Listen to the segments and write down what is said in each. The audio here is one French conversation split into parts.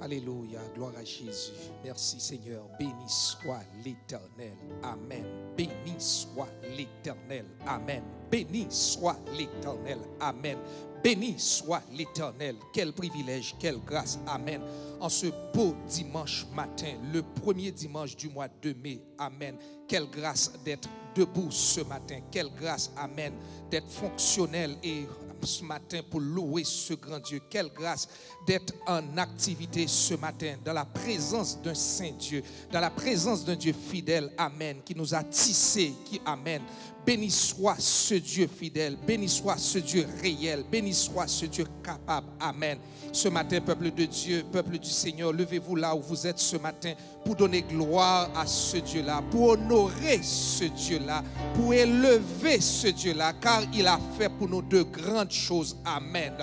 Alléluia, gloire à Jésus. Merci Seigneur, béni soit l'Éternel. Amen. Béni soit l'Éternel. Amen. Béni soit l'Éternel. Amen. Béni soit l'Éternel. Quel privilège, quelle grâce. Amen. En ce beau dimanche matin, le premier dimanche du mois de mai. Amen. Quelle grâce d'être debout ce matin. Quelle grâce, amen, d'être fonctionnel et ce matin pour louer ce grand Dieu. Quelle grâce d'être en activité ce matin dans la présence d'un Saint Dieu, dans la présence d'un Dieu fidèle, amen, qui nous a tissés, qui, amen. Béni soit ce Dieu fidèle, béni soit ce Dieu réel, béni soit ce Dieu capable, amen. Ce matin, peuple de Dieu, peuple du Seigneur, levez-vous là où vous êtes ce matin pour donner gloire à ce Dieu-là, pour honorer ce Dieu-là, pour élever ce Dieu-là, car il a fait pour nous de grandes choses, amen.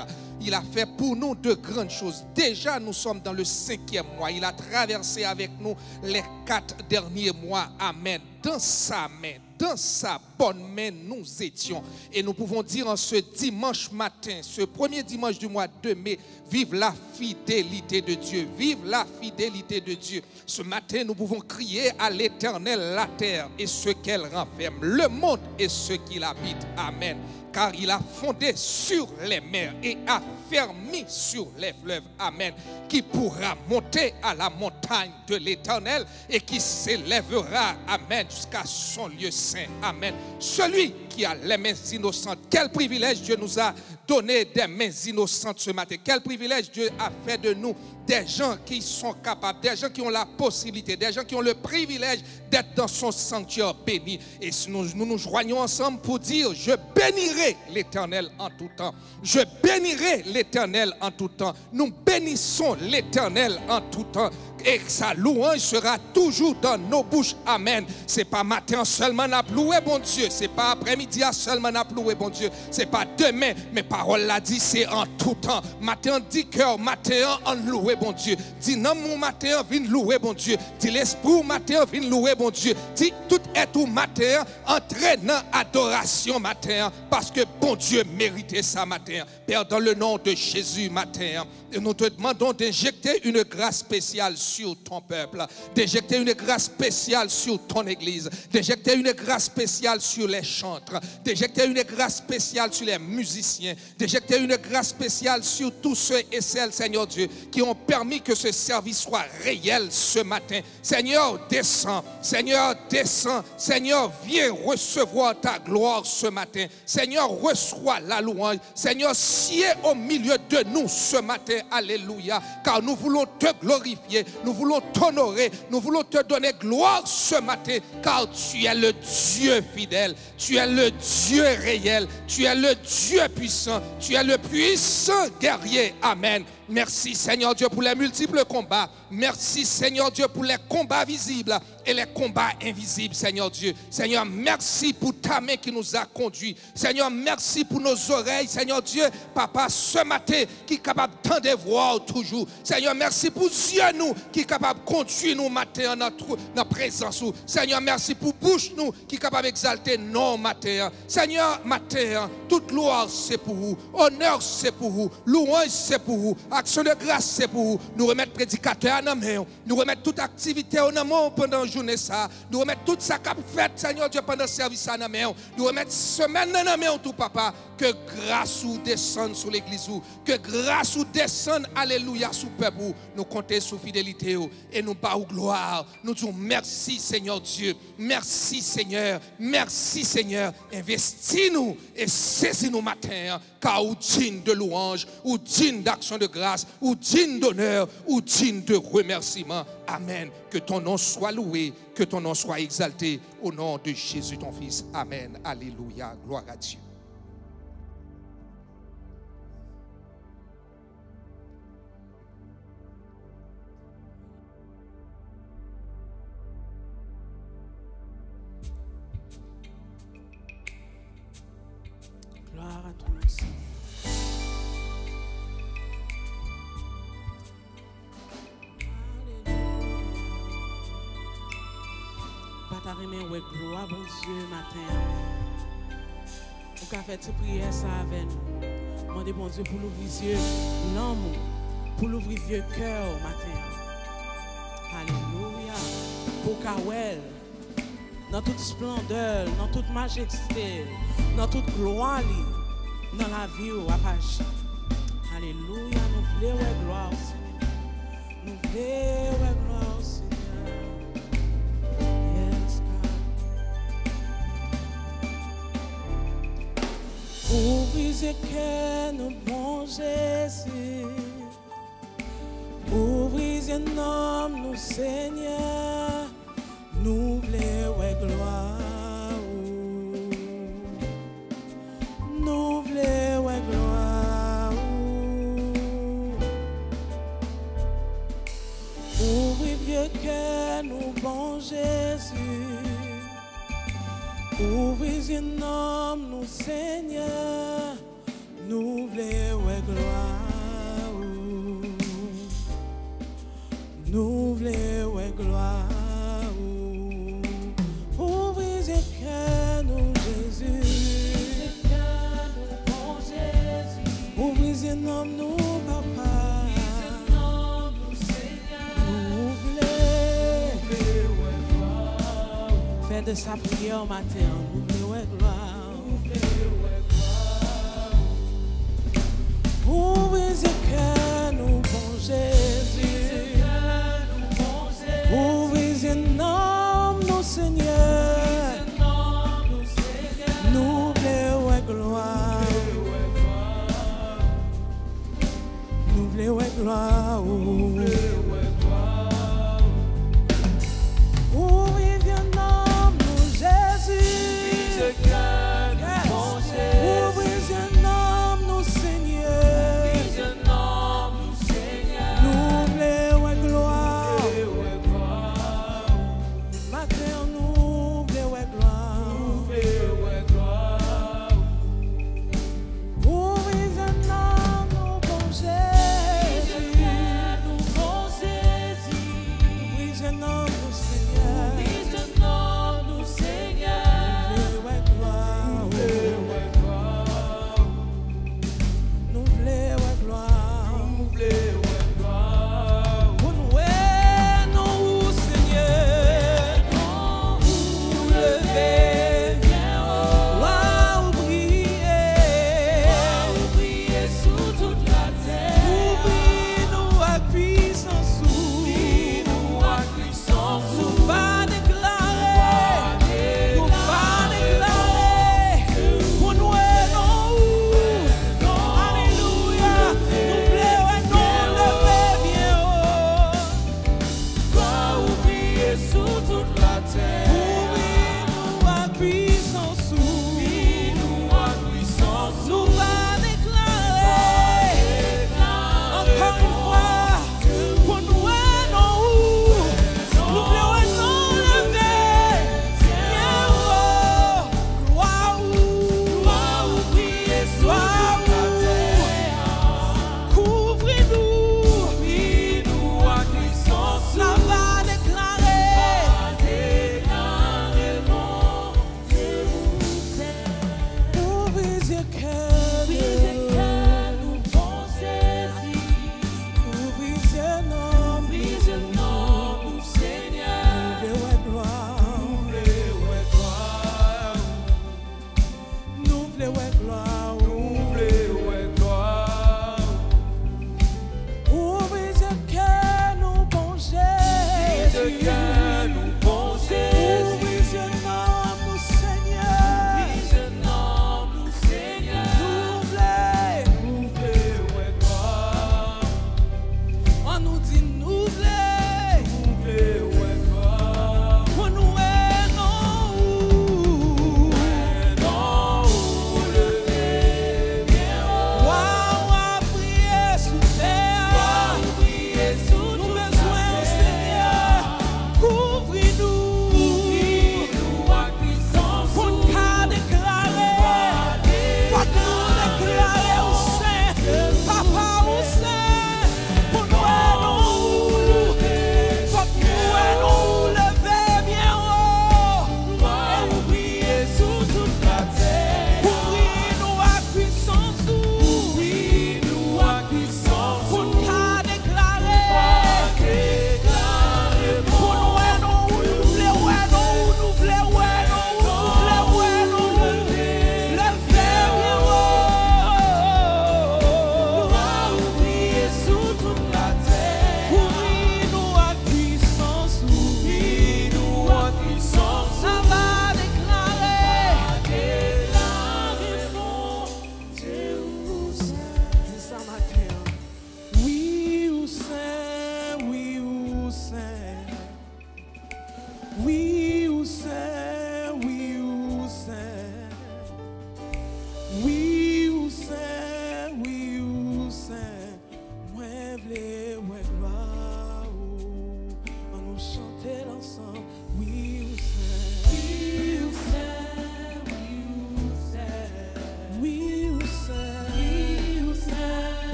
Il a fait pour nous de grandes choses. Déjà, nous sommes dans le 5e mois. Il a traversé avec nous les 4 derniers mois, amen. Dans sa main, dans sa bonne main, nous étions. Et nous pouvons dire en ce dimanche matin, ce premier dimanche du mois de mai, vive la fidélité de Dieu, vive la fidélité de Dieu. Ce matin, nous pouvons crier à l'Éternel la terre et ce qu'elle renferme, le monde et ce qu'il habite. Amen. Car il a fondé sur les mers et a fermé sur les fleuves. Amen. Qui pourra monter à la montagne de l'Éternel et qui s'élèvera, amen, jusqu'à son lieu saint. Amen. Celui qui a les mains innocentes. Quel privilège Dieu nous a donné des mains innocentes ce matin. Quel privilège Dieu a fait de nous des gens qui sont capables, des gens qui ont la possibilité, des gens qui ont le privilège d'être dans son sanctuaire béni. Et nous nous joignons ensemble pour dire, je bénirai l'Éternel en tout temps. Je bénirai l'Éternel en tout temps. Nous bénissons l'Éternel en tout temps. Et sa louange sera toujours dans nos bouches. Amen. C'est pas matin seulement n'a loué bon Dieu. C'est pas après-midi seulement n'a loué bon Dieu. C'est pas demain. Mais parole l'a dit, c'est en tout temps. Matin dit cœur, matin en loué bon Dieu. Dis non mon matin vient louer bon Dieu. Dis l'esprit matin vient louer bon Dieu. Dis tout est tout matin entraînant adoration matin. Parce que bon Dieu méritait ça matin. Père, dans le nom de Jésus matin, nous te demandons d'injecter une grâce spéciale sur ton peuple, d'injecter une grâce spéciale sur ton église, d'injecter une grâce spéciale sur les chantres, d'injecter une grâce spéciale sur les musiciens, d'injecter une grâce spéciale sur tous ceux et celles, Seigneur Dieu, qui ont permis que ce service soit réel ce matin. Seigneur, descends, Seigneur, descends, Seigneur, viens recevoir ta gloire ce matin. Seigneur, reçois la louange. Seigneur, sied au milieu de nous ce matin. Alléluia, car nous voulons te glorifier, nous voulons t'honorer, nous voulons te donner gloire ce matin, car tu es le Dieu fidèle, tu es le Dieu réel, tu es le Dieu puissant, tu es le puissant guerrier. Amen. Merci Seigneur Dieu pour les multiples combats. Merci Seigneur Dieu pour les combats visibles et les combats invisibles, Seigneur Dieu. Seigneur, merci pour ta main qui nous a conduits. Seigneur, merci pour nos oreilles, Seigneur Dieu, Papa, ce matin, qui est capable d'entendre voir toujours. Seigneur, merci pour Dieu nous, qui est capable de conduire nous matin dans notre présence. Seigneur, merci pour bouche nous, qui est capable d'exalter nos matin. Seigneur, matin, toute gloire c'est pour vous, honneur c'est pour vous, louange c'est pour vous. Action de grâce, c'est pour vous. Nous remettre prédicateur en main. Nous remettre toute activité en main pendant la journée. Nous remettre tout ça qu'a fait, Seigneur Dieu, pendant le service en main. Nous remettre semaine en main, tout papa. Que grâce ou descende sur l'église. Que grâce ou descende, alléluia, sous peuple. Nous comptons sous fidélité. Et nous bas gloire. Nous disons merci, Seigneur Dieu. Merci, Seigneur. Merci, Seigneur. Investis-nous et saisis-nous matin. Car ou digne de louange, ou digne d'action de grâce, ou digne d'honneur, ou digne de remerciement. Amen. Que ton nom soit loué, que ton nom soit exalté au nom de Jésus ton Fils. Amen. Alléluia. Gloire à Dieu. Gloire à ton nom, Seigneur. Pas ta remède, ouais, gloire, bon Dieu, matin. Ou qu'a fait prière ça avec nous. Demandez bon Dieu pour l'ouvrir les yeux, l'amour. pour l'ouvrir vieux cœur au matin. Alléluia. Pour Kawel, dans toute splendeur, dans toute majesté, dans toute gloire, dans la vie ou à Pache. Alléluia. Nous voulons gloire au Seigneur. Nous voulons gloire au Seigneur. Yes, God. Ouvrez que nous bon Jésus. Ouvrez un homme, nous Seigneur, nous voulons gloire. Nous voulons gloire. Ouvrez vieux cœur, nous bon Jésus. Ouvrez un homme, nous Seigneur, nous voulons gloire. Nous voulons gloire. Ouvrez les cœurs, nous Jésus. Ouvrez les noms, nous papa. Nous voulons faire de sa prière au matin. Nous voulons gloire. Ouvrez les cœurs, nous bon Jésus. Ouvrez un homme, nous Seigneur, nous voulons gloire, nous voulons gloire, ouvrez un homme, nous Jésus, ouvrez un homme, nous Seigneur, nous voulons gloire.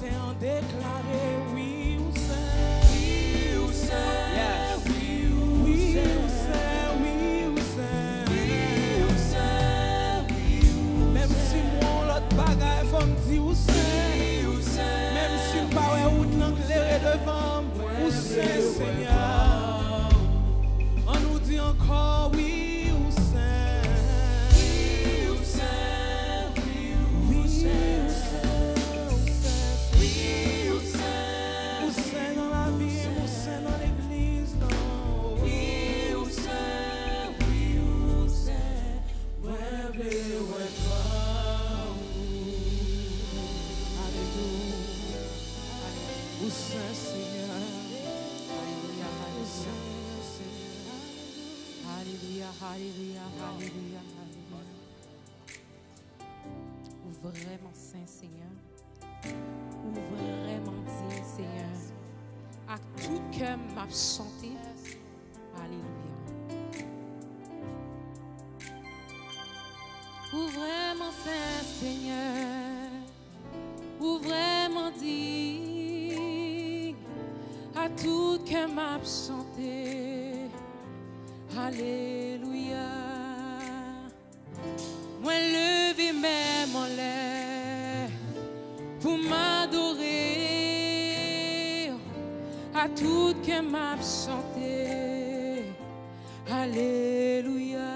matin on déclaré oui ou c'est. Oui ou c'est. Yes. Oui ou c'est. Oui ou c'est. Oui ou c'est. Oui ou Même si moi l'autre bagaille faut me dire où c'est. oui ou c'est. Même si le pas ouais route l'éclairé devant où c'est Seigneur. On nous dit encore oui ou c'est. Oui ou c'est. Oui ou c'est. Oui ou c'est. Où c'est dans la vie, où c'est dans l'église, non. Oui ou c'est. Oui ou c'est. Alléluia. Où c'est Seigneur. Alléluia, Où c'est alléluia, Seigneur. alléluia, alléluia, alléluia, alléluia. Ou vraiment saint Seigneur, ou vraiment digne Seigneur, à tout cœur m'a chanté. Alléluia. Ou vraiment saint Seigneur, ou vraiment digne, à tout cœur m'a chanté. Alléluia. Moi lever même en l'air pour m'adorer, à tout cœur m'a chanté. Alléluia.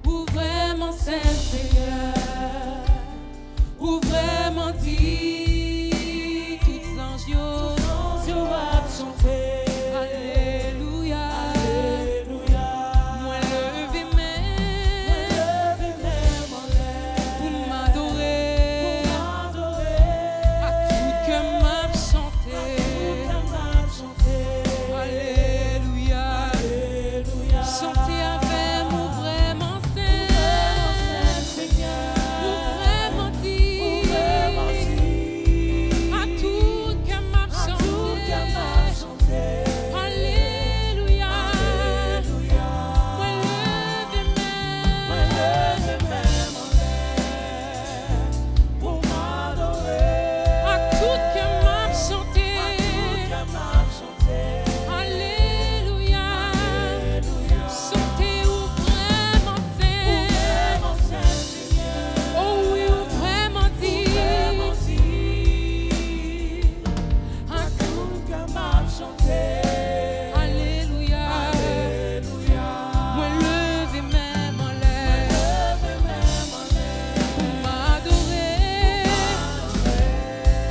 Ou vraiment saint Seigneur, ou vraiment dit tous anges à chanter. Alléluia. Moi lever même pour m'adorer, à tout cœur m'a chanté. Alléluia. Chanter avec nous vraiment saint Seigneur, ou vraiment dit à tout cœur m'a chanté. Alléluia. Moi lever même Pour m'adorer. à tout cœur m'a chanté. Alléluia. Chanter ou vraiment saint. Oh oui, ou vraiment dit à tout Alléluia. Moi lever même en l'air pour m'adorer,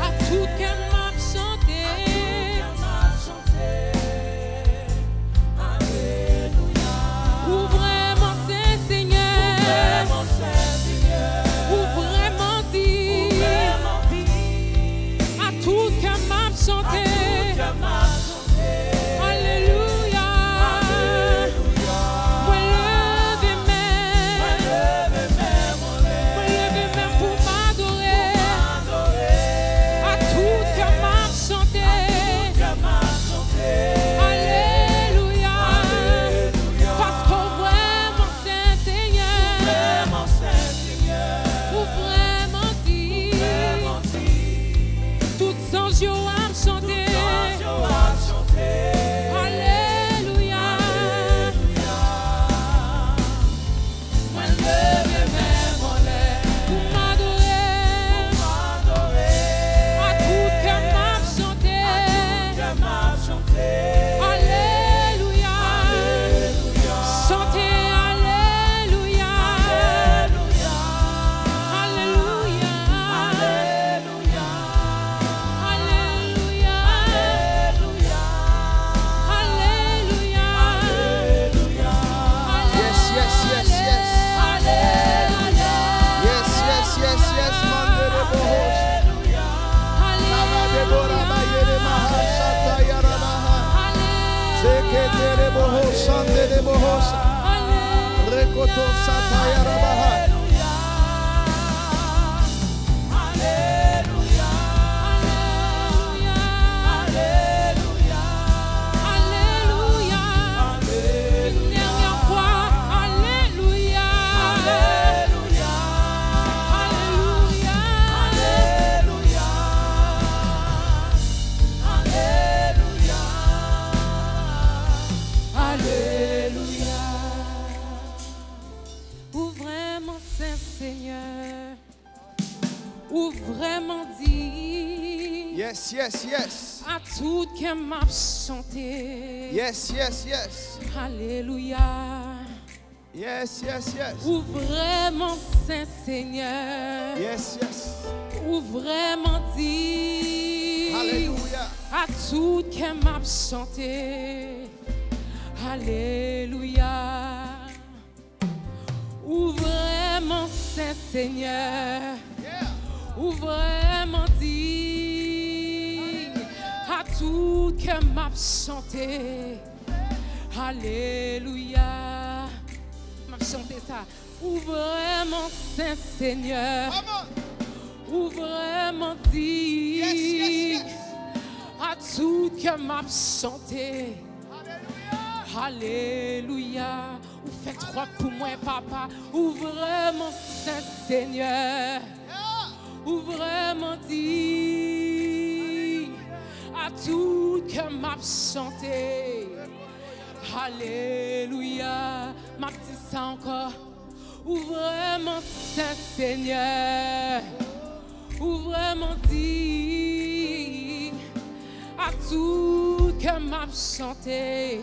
à tout cœur m'a chanté. Ou vraiment saint Seigneur, ou vraiment dit à tout cœur m'a chanté. Alléluia. Moi lever même pour m'adorer, à tout cœur m'a chanté. Alléluia. Parce qu'on vraiment saint Seigneur, ou vraiment dit toutes anges à me chanter. Alléluia. Moi lever même en l'air pour m'adorer, à tout cœur m'a chanté. Alléluia. Chantez Alléluia. Alléluia. Alléluia. Alléluia. Yes, yes, yes, yes. Alléluia. Yes, yes, yes, yes. Mandere bohos. Nava debora bayere mahasata yarabaha. Seketere bohos, sandere bohos. Rekoto sata yarabaha. Alléluia. Une dernière fois. Alléluia. Alléluia. Saint-Seigneur, ou vraiment dit Yes, yes, yes. à tout qui m'a chanté. Yes, yes, yes. Alléluia. Yes, yes, yes. Ou vraiment Saint-Seigneur, Yes, yes. ou vraiment dit Alléluia. à tout qui m'a chanté. Alléluia. Ou vraiment Saint-Seigneur, Yeah. ou vraiment dit à tout qui m'a chanté. Alléluia. M'a chanté ça. Ou vraiment Saint-Seigneur, Come on. ou vraiment dit Yes, yes, yes. à tout que m'a chanté. Alléluia. Alléluia. Ou faites trois pour moi, papa. Ou vraiment Saint-Seigneur, Yeah. ou vraiment dit à tout que m'a chanté. Alléluia. M'a dit ça encore. Ou vraiment Saint-Seigneur, ou vraiment dit à tout que m'a chanté.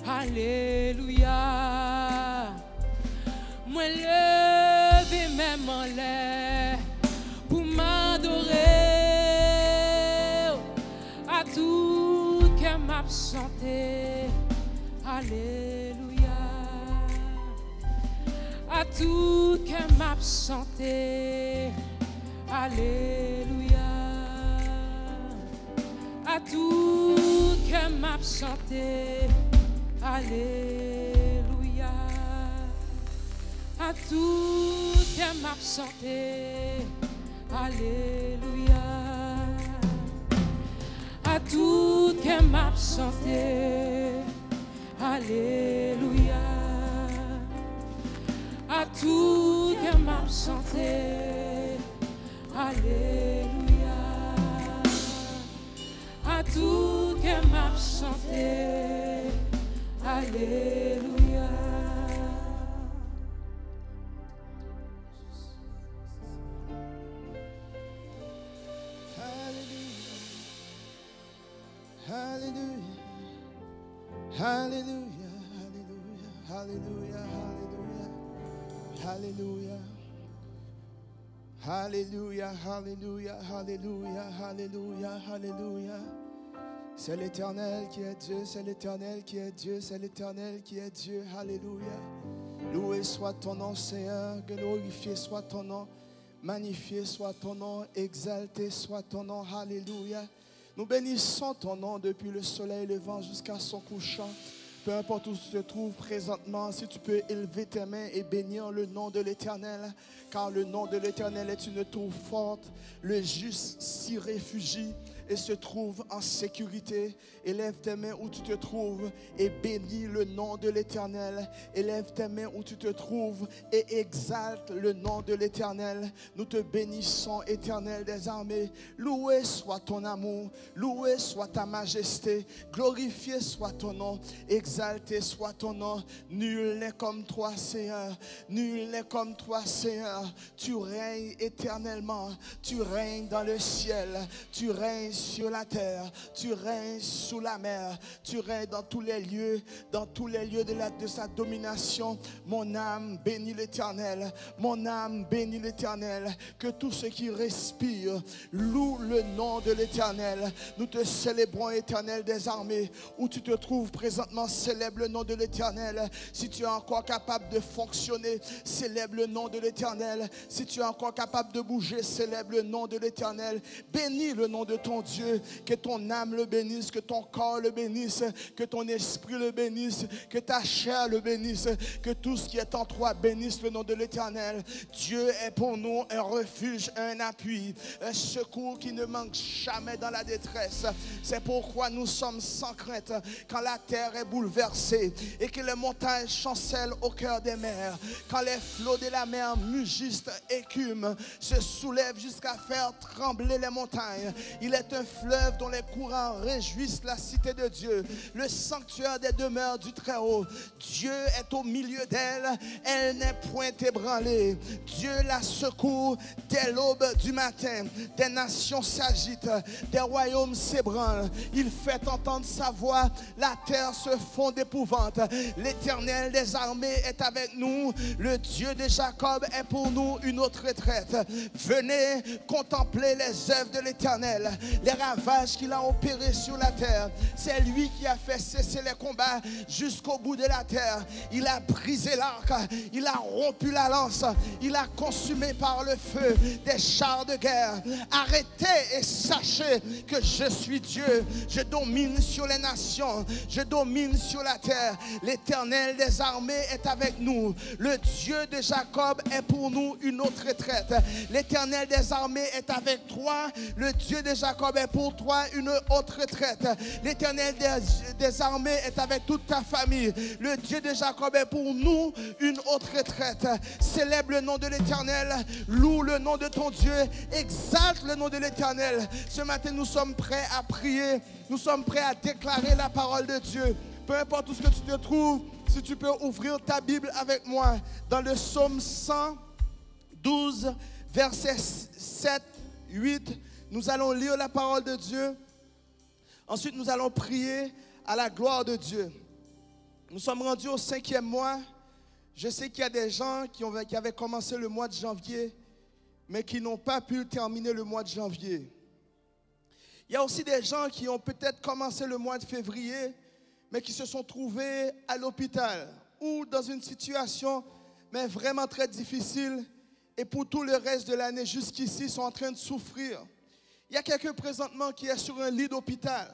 Alléluia. Moi levé même en l'air pour m'adorer à tout que m'a chanté. Alléluia. À tout que m'a chanté. Alléluia. À tout que m'a chanté. Alléluia. À tout que m'a chanté. Alléluia. À tout que m'a chanté. Alléluia. À tout que m'a chanté. Alléluia. À tout que m'a chanté. Alléluia. Hallelujah. Hallelujah. Hallelujah. Hallelujah. Hallelujah. Hallelujah. Hallelujah. Hallelujah. Hallelujah. C'est l'Éternel qui est Dieu, c'est l'Éternel qui est Dieu, c'est l'Éternel qui est Dieu. Alléluia. Loué soit ton nom, Seigneur, glorifié soit ton nom, magnifié soit ton nom, exalté soit ton nom. Alléluia. Nous bénissons ton nom depuis le soleil levant jusqu'à son couchant. Peu importe où tu te trouves présentement, si tu peux élever tes mains et bénir le nom de l'Éternel, car le nom de l'Éternel est une tour forte. Le juste s'y réfugie et se trouve en sécurité. Élève tes mains où tu te trouves et bénis le nom de l'Éternel. Élève tes mains où tu te trouves et exalte le nom de l'Éternel. Nous te bénissons, Éternel des armées. Loué soit ton amour, loué soit ta majesté, glorifié soit ton nom, exalté soit ton nom. Nul n'est comme toi, Seigneur. Nul n'est comme toi, Seigneur. Tu règnes éternellement. Tu règnes dans le ciel. Tu règnes sur la terre. Tu règnes sous la mer. Tu règnes dans tous les lieux de sa domination. Mon âme bénit l'Éternel. Mon âme bénit l'Éternel. Que tout ce qui respire loue le nom de l'Éternel. Nous te célébrons, Éternel des armées. Où tu te trouves présentement, célèbre le nom de l'Éternel. Si tu es encore capable de fonctionner, célèbre le nom de l'Éternel. Si tu es encore capable de bouger, célèbre le nom de l'Éternel. Bénis le nom de ton Dieu. Que ton âme le bénisse, que ton corps le bénisse, que ton esprit le bénisse, que ta chair le bénisse, que tout ce qui est en toi bénisse le nom de l'Éternel. Dieu est pour nous un refuge, un appui, un secours qui ne manque jamais dans la détresse. C'est pourquoi nous sommes sans crainte quand la terre est bouleversée et que les montagnes chancellent au cœur des mers, quand les flots de la mer mugissent, écument, se soulèvent jusqu'à faire trembler les montagnes. Il est un fleuve dont les courants réjouissent la cité de Dieu, le sanctuaire des demeures du Très-Haut. Dieu est au milieu d'elle, elle n'est point ébranlée. Dieu la secourt dès l'aube du matin. Des nations s'agitent, des royaumes s'ébranlent. Il fait entendre sa voix, la terre se fond d'épouvante. L'Éternel des armées est avec nous, le Dieu de Jacob est pour nous une autre retraite. Venez contempler les œuvres de l'Éternel, les ravages qu'il a opérés sur la terre. C'est lui qui a fait cesser les combats jusqu'au bout de la terre. Il a brisé l'arc, il a rompu la lance, il a consumé par le feu des chars de guerre. Arrêtez et sachez que je suis Dieu. Je domine sur les nations, je domine sur la terre. L'Éternel des armées est avec nous. Le Dieu de Jacob est pour nous une autre retraite. L'Éternel des armées est avec toi. Le Dieu de Jacob est pour toi une autre retraite. L'Éternel des armées est avec toute ta famille. Le Dieu de Jacob est pour nous une autre retraite. Célèbre le nom de l'Éternel. Loue le nom de ton Dieu. Exalte le nom de l'Éternel. Ce matin, nous sommes prêts à prier. Nous sommes prêts à déclarer la parole de Dieu. Peu importe où ce que tu te trouves, si tu peux ouvrir ta Bible avec moi dans le psaume 112, versets 7, 8, nous allons lire la parole de Dieu. Ensuite, nous allons prier à la gloire de Dieu. Nous sommes rendus au 5e mois. Je sais qu'il y a des gens qui avaient commencé le mois de janvier, mais qui n'ont pas pu terminer le mois de janvier. Il y a aussi des gens qui ont peut-être commencé le mois de février, mais qui se sont trouvés à l'hôpital ou dans une situation mais vraiment très difficile et pour tout le reste de l'année jusqu'ici sont en train de souffrir. Il y a quelqu'un présentement qui est sur un lit d'hôpital.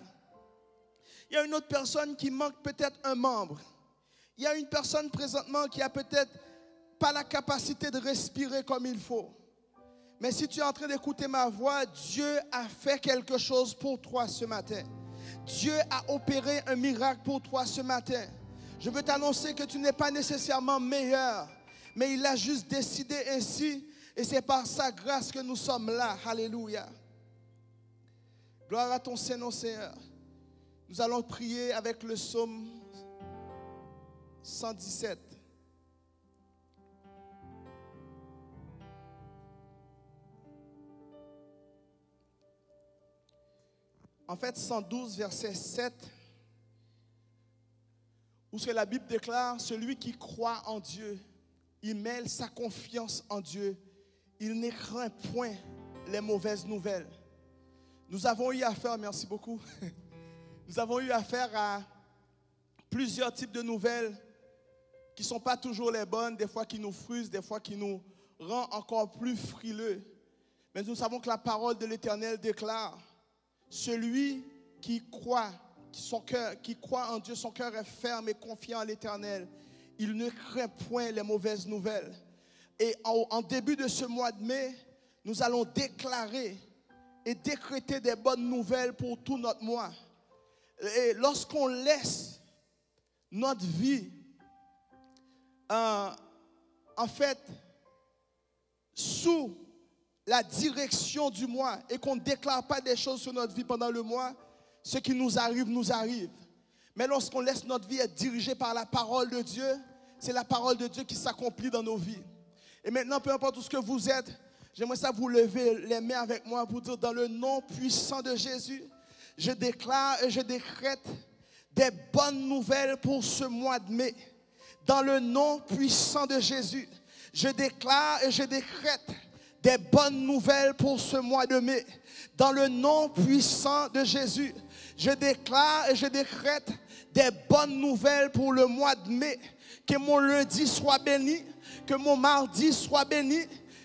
Il y a une autre personne qui manque peut-être un membre. Il y a une personne présentement qui a peut-être pas la capacité de respirer comme il faut. Mais si tu es en train d'écouter ma voix, Dieu a fait quelque chose pour toi ce matin. Dieu a opéré un miracle pour toi ce matin. Je veux t'annoncer que tu n'es pas nécessairement meilleur, mais il a juste décidé ainsi et c'est par sa grâce que nous sommes là. Alléluia. Gloire à ton Saint-Nom, Seigneur. Nous allons prier avec le psaume 117. En fait, 112, verset 7, où la Bible déclare, celui qui croit en Dieu, il mêle sa confiance en Dieu, il ne craint point les mauvaises nouvelles. Nous avons eu affaire, merci beaucoup, nous avons eu affaire à plusieurs types de nouvelles qui ne sont pas toujours les bonnes, des fois qui nous frustrent, des fois qui nous rendent encore plus frileux. Mais nous savons que la parole de l'Éternel déclare, celui qui croit en Dieu, son cœur est ferme et confiant à l'Éternel. Il ne craint point les mauvaises nouvelles. Et en début de ce mois de mai, nous allons déclarer et décréter des bonnes nouvelles pour tout notre mois. Et lorsqu'on laisse notre vie, en fait, sous la direction du mois et qu'on ne déclare pas des choses sur notre vie pendant le mois, ce qui nous arrive, nous arrive. Mais lorsqu'on laisse notre vie être dirigée par la parole de Dieu, c'est la parole de Dieu qui s'accomplit dans nos vies. Et maintenant, peu importe où ce que vous êtes, j'aimerais ça vous lever les mains avec moi pour dire dans le nom puissant de Jésus, je déclare et je décrète des bonnes nouvelles pour ce mois de mai. Dans le nom puissant de Jésus, je déclare et je décrète des bonnes nouvelles pour ce mois de mai. Dans le nom puissant de Jésus, je déclare et je décrète des bonnes nouvelles pour le mois de mai. Que mon lundi soit béni, que mon mardi soit béni,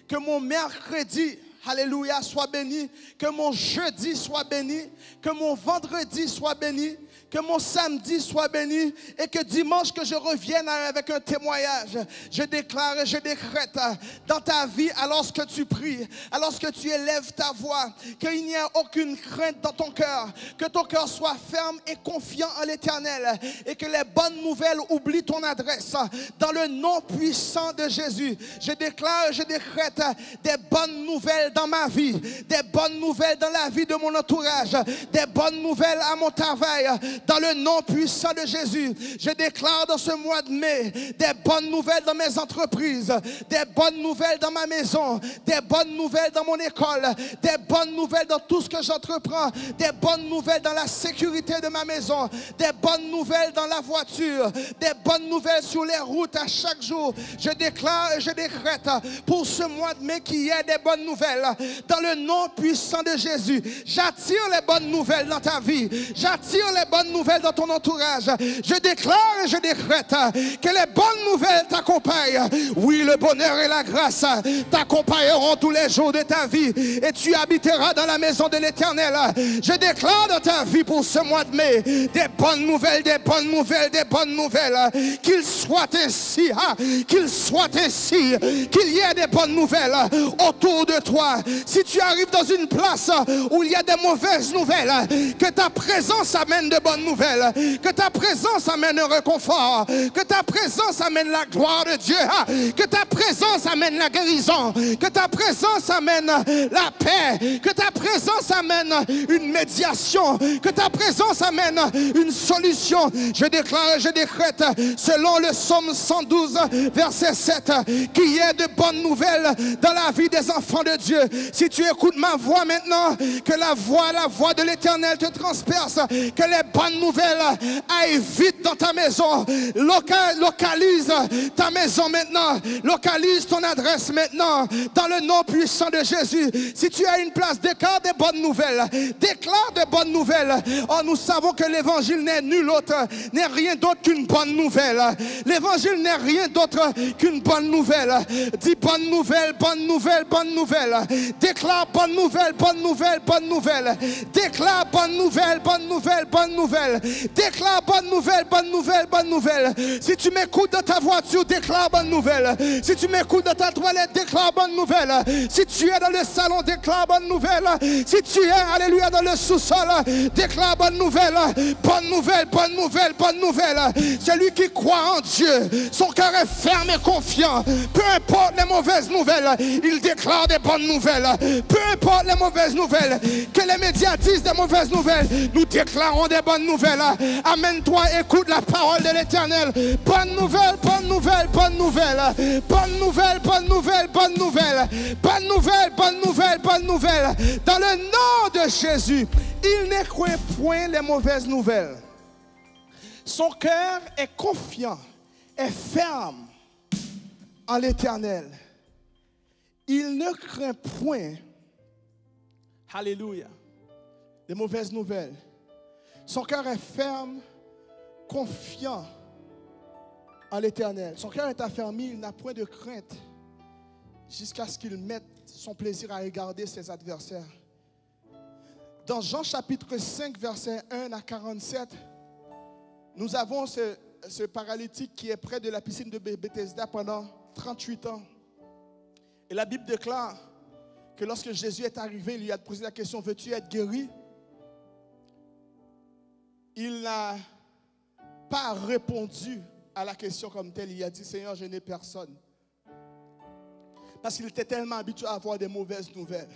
que mon mercredi, alléluia, soit béni, que mon jeudi soit béni, que mon vendredi soit béni, Que mon samedi soit béni et que dimanche que je revienne avec un témoignage. Je déclare et je décrète dans ta vie, alors que tu pries, alors que tu élèves ta voix, qu'il n'y a aucune crainte dans ton cœur, que ton cœur soit ferme et confiant en l'Éternel et que les bonnes nouvelles oublient ton adresse. Dans le nom puissant de Jésus, je déclare et je décrète des bonnes nouvelles dans ma vie, des bonnes nouvelles dans la vie de mon entourage, des bonnes nouvelles à mon travail. Dans le nom puissant de Jésus, je déclare dans ce mois de mai des bonnes nouvelles dans mes entreprises, des bonnes nouvelles dans ma maison, des bonnes nouvelles dans mon école, des bonnes nouvelles dans tout ce que j'entreprends, des bonnes nouvelles dans la sécurité de ma maison, des bonnes nouvelles dans la voiture, des bonnes nouvelles sur les routes à chaque jour. Je déclare et je décrète pour ce mois de mai qu'il y ait des bonnes nouvelles. Dans le nom puissant de Jésus, j'attire les bonnes nouvelles dans ta vie, j'attire les bonnes nouvelles dans ton entourage. Je déclare et je décrète que les bonnes nouvelles t'accompagnent. Oui, le bonheur et la grâce t'accompagneront tous les jours de ta vie et tu habiteras dans la maison de l'Éternel. Je déclare dans ta vie pour ce mois de mai des bonnes nouvelles, des bonnes nouvelles, des bonnes nouvelles. Qu'il soit ainsi, qu'il soit ainsi, qu'il y ait des bonnes nouvelles autour de toi. Si tu arrives dans une place où il y a des mauvaises nouvelles, que ta présence amène de bonnes nouvelles, que ta présence amène un réconfort, que ta présence amène la gloire de Dieu, que ta présence amène la guérison, que ta présence amène la paix, que ta présence amène une médiation, que ta présence amène une solution. Je déclare et je décrète selon le psaume 112 verset 7 qu'il y ait de bonnes nouvelles dans la vie des enfants de Dieu. Si tu écoutes ma voix maintenant, que la voix de l'Éternel te transperce, que les bonnes nouvelles aillent vite dans ta maison. Localise ta maison maintenant, localise ton adresse maintenant dans le nom puissant de Jésus. Si tu as une place, déclare des bonnes nouvelles, déclare des bonnes nouvelles. Oh, nous savons que l'évangile n'est nul autre, n'est rien d'autre qu'une bonne nouvelle. L'évangile n'est rien d'autre qu'une bonne nouvelle. Dis bonne nouvelle, bonne nouvelle, bonne nouvelle. Déclare bonne nouvelle, bonne nouvelle, bonne nouvelle. Déclare bonne nouvelle, bonne nouvelle, bonne nouvelle. Déclare bonne nouvelle, bonne nouvelle, bonne nouvelle. Si tu m'écoutes dans ta voiture, déclare bonne nouvelle. Si tu m'écoutes dans ta toilette, déclare bonne nouvelle. Si tu es dans le salon, déclare bonne nouvelle. Si tu es, alléluia, dans le sous-sol, déclare bonne nouvelle. Bonne nouvelle, bonne nouvelle, bonne nouvelle. Celui qui croit en Dieu, son cœur est ferme et confiant. Peu importe les mauvaises nouvelles, il déclare des bonnes nouvelles. Peu importe les mauvaises nouvelles, que les médias disent des mauvaises nouvelles, nous déclarons des bonnes nouvelles. Amène-toi, écoute la parole de l'Éternel. Bonne nouvelle, bonne nouvelle, bonne nouvelle. Bonne nouvelle, bonne nouvelle, bonne nouvelle. Bonne nouvelle, bonne nouvelle, bonne nouvelle. Dans le nom de Jésus, il n'écrit point les mauvaises nouvelles. Son cœur est confiant, est ferme en l'Éternel. Il ne craint point, alléluia, les mauvaises nouvelles. Son cœur est ferme, confiant en l'Éternel. Son cœur est affermi, il n'a point de crainte jusqu'à ce qu'il mette son plaisir à regarder ses adversaires. Dans Jean chapitre 5, verset 1 à 47, nous avons ce paralytique qui est près de la piscine de Bethesda pendant 38 ans. Et la Bible déclare que lorsque Jésus est arrivé, il lui a posé la question, veux-tu être guéri? Il n'a pas répondu à la question comme telle. Il a dit, Seigneur, je n'ai personne. Parce qu'il était tellement habitué à avoir des mauvaises nouvelles.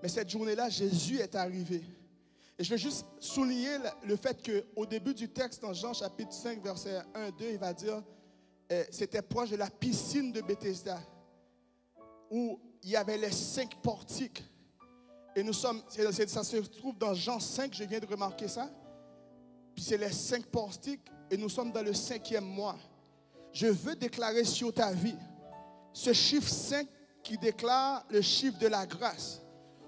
Mais cette journée-là, Jésus est arrivé. Et je veux juste souligner le fait qu'au début du texte, dans Jean chapitre 5, verset 1, 2, il va dire, c'était proche de la piscine de Bethesda, où il y avait les 5 portiques. Et ça se trouve dans Jean 5, je viens de remarquer ça. Puis c'est les 5 portiques et nous sommes dans le 5e mois. Je veux déclarer sur ta vie ce chiffre 5 qui déclare le chiffre de la grâce,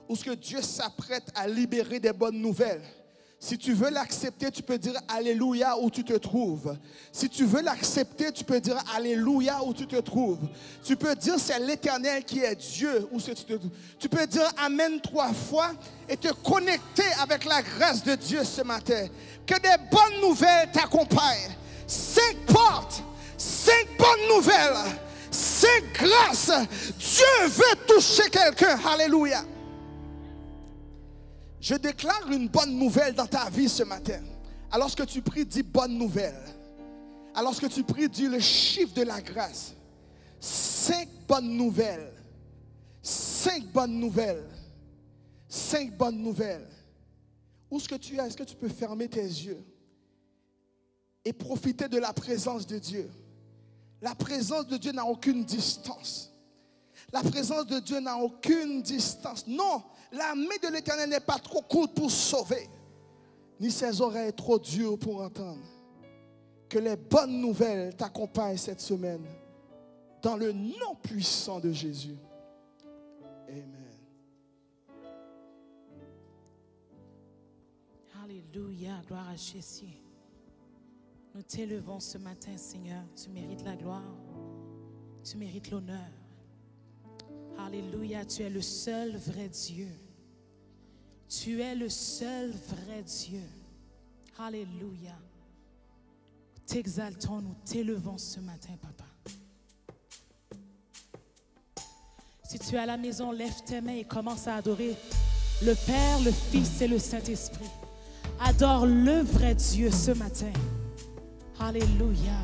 où ce que Dieu s'apprête à libérer des bonnes nouvelles. Si tu veux l'accepter, tu peux dire Alléluia où tu te trouves. Si tu veux l'accepter, tu peux dire Alléluia où tu te trouves. Tu peux dire c'est l'Éternel qui est Dieu où tu te trouves. Tu peux dire Amen 3 fois et te connecter avec la grâce de Dieu ce matin. Que des bonnes nouvelles t'accompagnent. 5 portes, 5 bonnes nouvelles, 5 grâces. Dieu veut toucher quelqu'un. Alléluia. Je déclare une bonne nouvelle dans ta vie ce matin. Alors que tu pries, dis bonne nouvelle. Alors que tu pries, dis le chiffre de la grâce. 5 bonnes nouvelles. 5 bonnes nouvelles. 5 bonnes nouvelles. Où est-ce que tu es? Est-ce que tu peux fermer tes yeux et profiter de la présence de Dieu? La présence de Dieu n'a aucune distance. La présence de Dieu n'a aucune distance. Non, la main de l'Éternel n'est pas trop courte pour sauver, ni ses oreilles trop dures pour entendre. Que les bonnes nouvelles t'accompagnent cette semaine, dans le nom puissant de Jésus. Amen. Alléluia, gloire à Jésus. Nous t'élevons ce matin, Seigneur. Tu mérites la gloire, tu mérites l'honneur. Alléluia, tu es le seul vrai Dieu. Tu es le seul vrai Dieu. Alléluia. T'exaltons, nous t'élevons ce matin, Papa. Si tu es à la maison, lève tes mains et commence à adorer le Père, le Fils et le Saint-Esprit. Adore le vrai Dieu ce matin. Alléluia.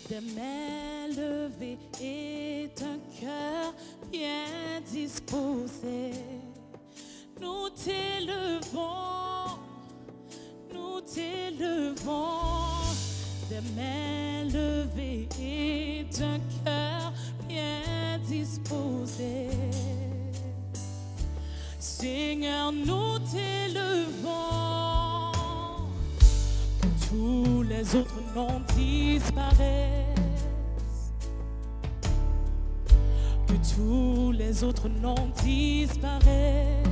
Des mains levées et un cœur bien disposé, nous t'élevons, nous t'élevons. Des mains levées et un cœur bien disposé, Seigneur, nous t'élevons. Que tous les autres noms disparaissent. Que tous les autres noms disparaissent,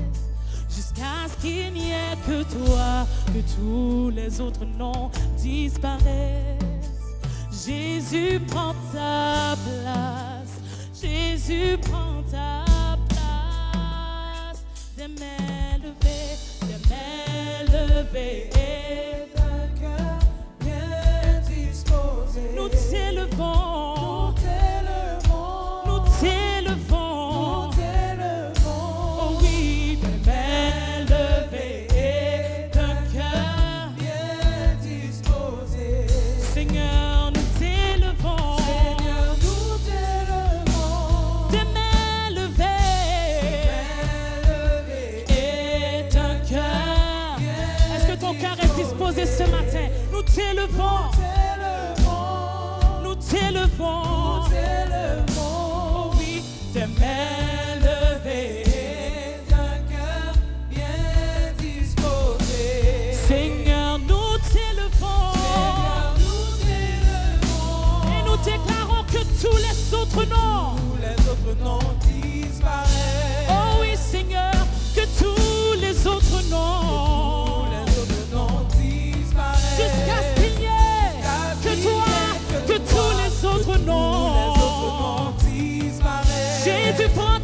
jusqu'à ce qu'il n'y ait que toi. Que tous les autres noms disparaissent. Jésus prend ta place. Jésus prend ta place. Des mains levées, des mains levées et d'un cœur bien disposé. Nous t'élevons. Ce matin, nous t'élevons, nous t'élevons, nous t'élevons. Oh oui, des mains levées, d'un cœur bien disposé. Seigneur, nous t'élevons, Seigneur, nous t'élevons. Et nous déclarons que tous les autres noms disparaissent. Oh oui, Seigneur, que tous les autres noms. Jusqu'à ce qu'il n'y ait que toi, que tous les autres noms disparaissent. Jésus prend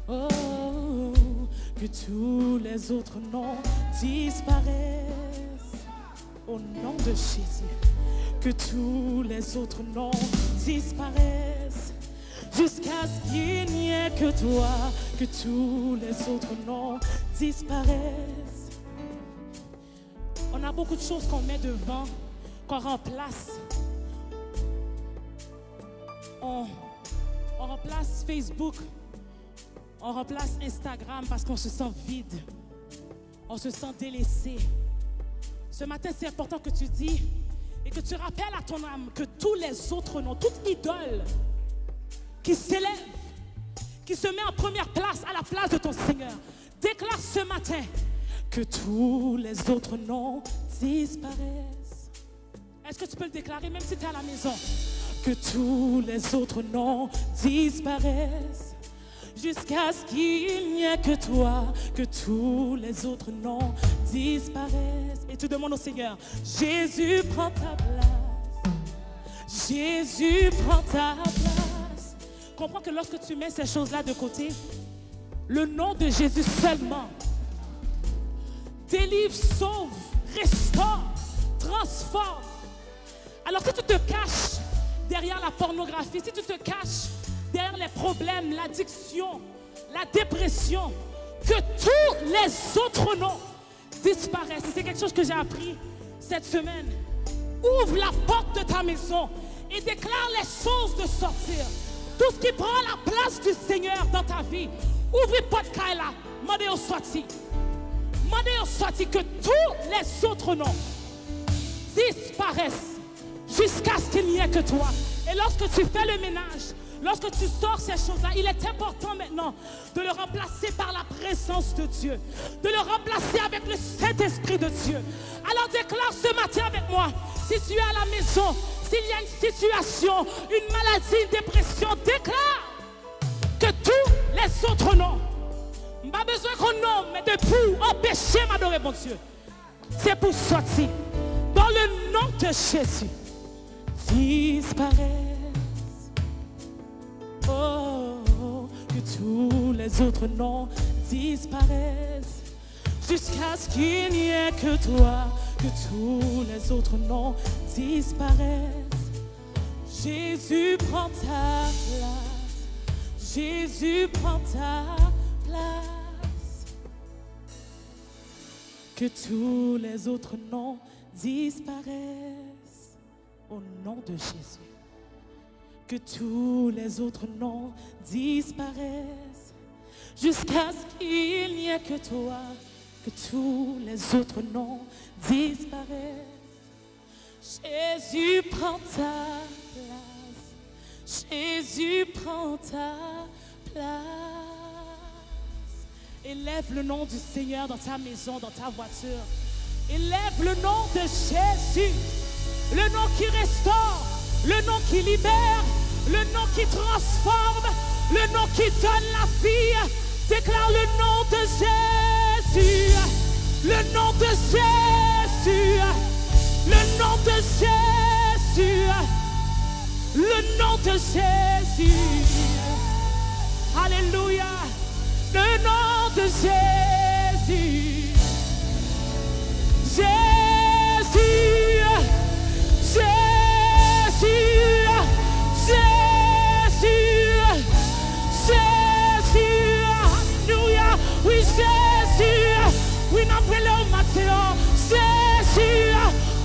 Oh, que tous les autres noms disparaissent au nom de Jésus. Que tous les autres noms disparaissent jusqu'à ce qu'il n'y ait que toi. Que tous les autres noms disparaissent. On a beaucoup de choses qu'on met devant, qu'on remplace. On remplace Facebook, on remplace Instagram parce qu'on se sent vide, on se sent délaissé. Ce matin, c'est important que tu dis et que tu rappelles à ton âme que tous les autres noms, toute idole qui s'élève, qui se met en première place à la place de ton Seigneur, déclare ce matin que tous les autres noms disparaissent. Est-ce que tu peux le déclarer même si tu es à la maison? Que tous les autres noms disparaissent jusqu'à ce qu'il n'y ait que toi. Que tous les autres noms disparaissent. Et tu demandes au Seigneur, Jésus prend ta place. Jésus prend ta place. Comprends que lorsque tu mets ces choses-là de côté, le nom de Jésus seulement délivre, sauve, restaure, transforme. Alors si tu te caches derrière la pornographie, si tu te caches derrière les problèmes, l'addiction, la dépression, que tous les autres noms disparaissent. Et c'est quelque chose que j'ai appris cette semaine. Ouvre la porte de ta maison et déclare les choses de sortir. Tout ce qui prend la place du Seigneur dans ta vie, ouvre la porte là, demandez au sorti. Demandez au sorti que tous les autres noms disparaissent jusqu'à ce qu'il n'y ait que toi. Et lorsque tu fais le ménage, lorsque tu sors ces choses-là, il est important maintenant de le remplacer par la présence de Dieu, de le remplacer avec le Saint-Esprit de Dieu. Alors déclare ce matin avec moi, si tu es à la maison, s'il y a une situation, une maladie, une dépression, déclare que tous les autres noms, pas besoin qu'on nomme, mais de pour empêcher m'adorer mon Dieu, c'est pour sortir dans le nom de Jésus. Disparaissent. Oh, que tous les autres noms disparaissent jusqu'à ce qu'il n'y ait que toi. Que tous les autres noms disparaissent. Jésus prend ta place. Jésus prend ta place. Que tous les autres noms disparaissent. Au nom de Jésus, que tous les autres noms disparaissent jusqu'à ce qu'il n'y ait que toi. Que tous les autres noms disparaissent. Jésus prend ta place. Jésus prend ta place. Élève le nom du Seigneur dans ta maison, dans ta voiture. Élève le nom de Jésus. Le nom qui restaure, le nom qui libère, le nom qui transforme, le nom qui donne la vie. Déclare le nom de Jésus, le nom de Jésus, le nom de Jésus, le nom de Jésus. Alléluia, le nom de Jésus. Jésus. Jésus, Jésus, Jésus, Alléluia, oui Jésus, oui n'appelez au matin, Jésus,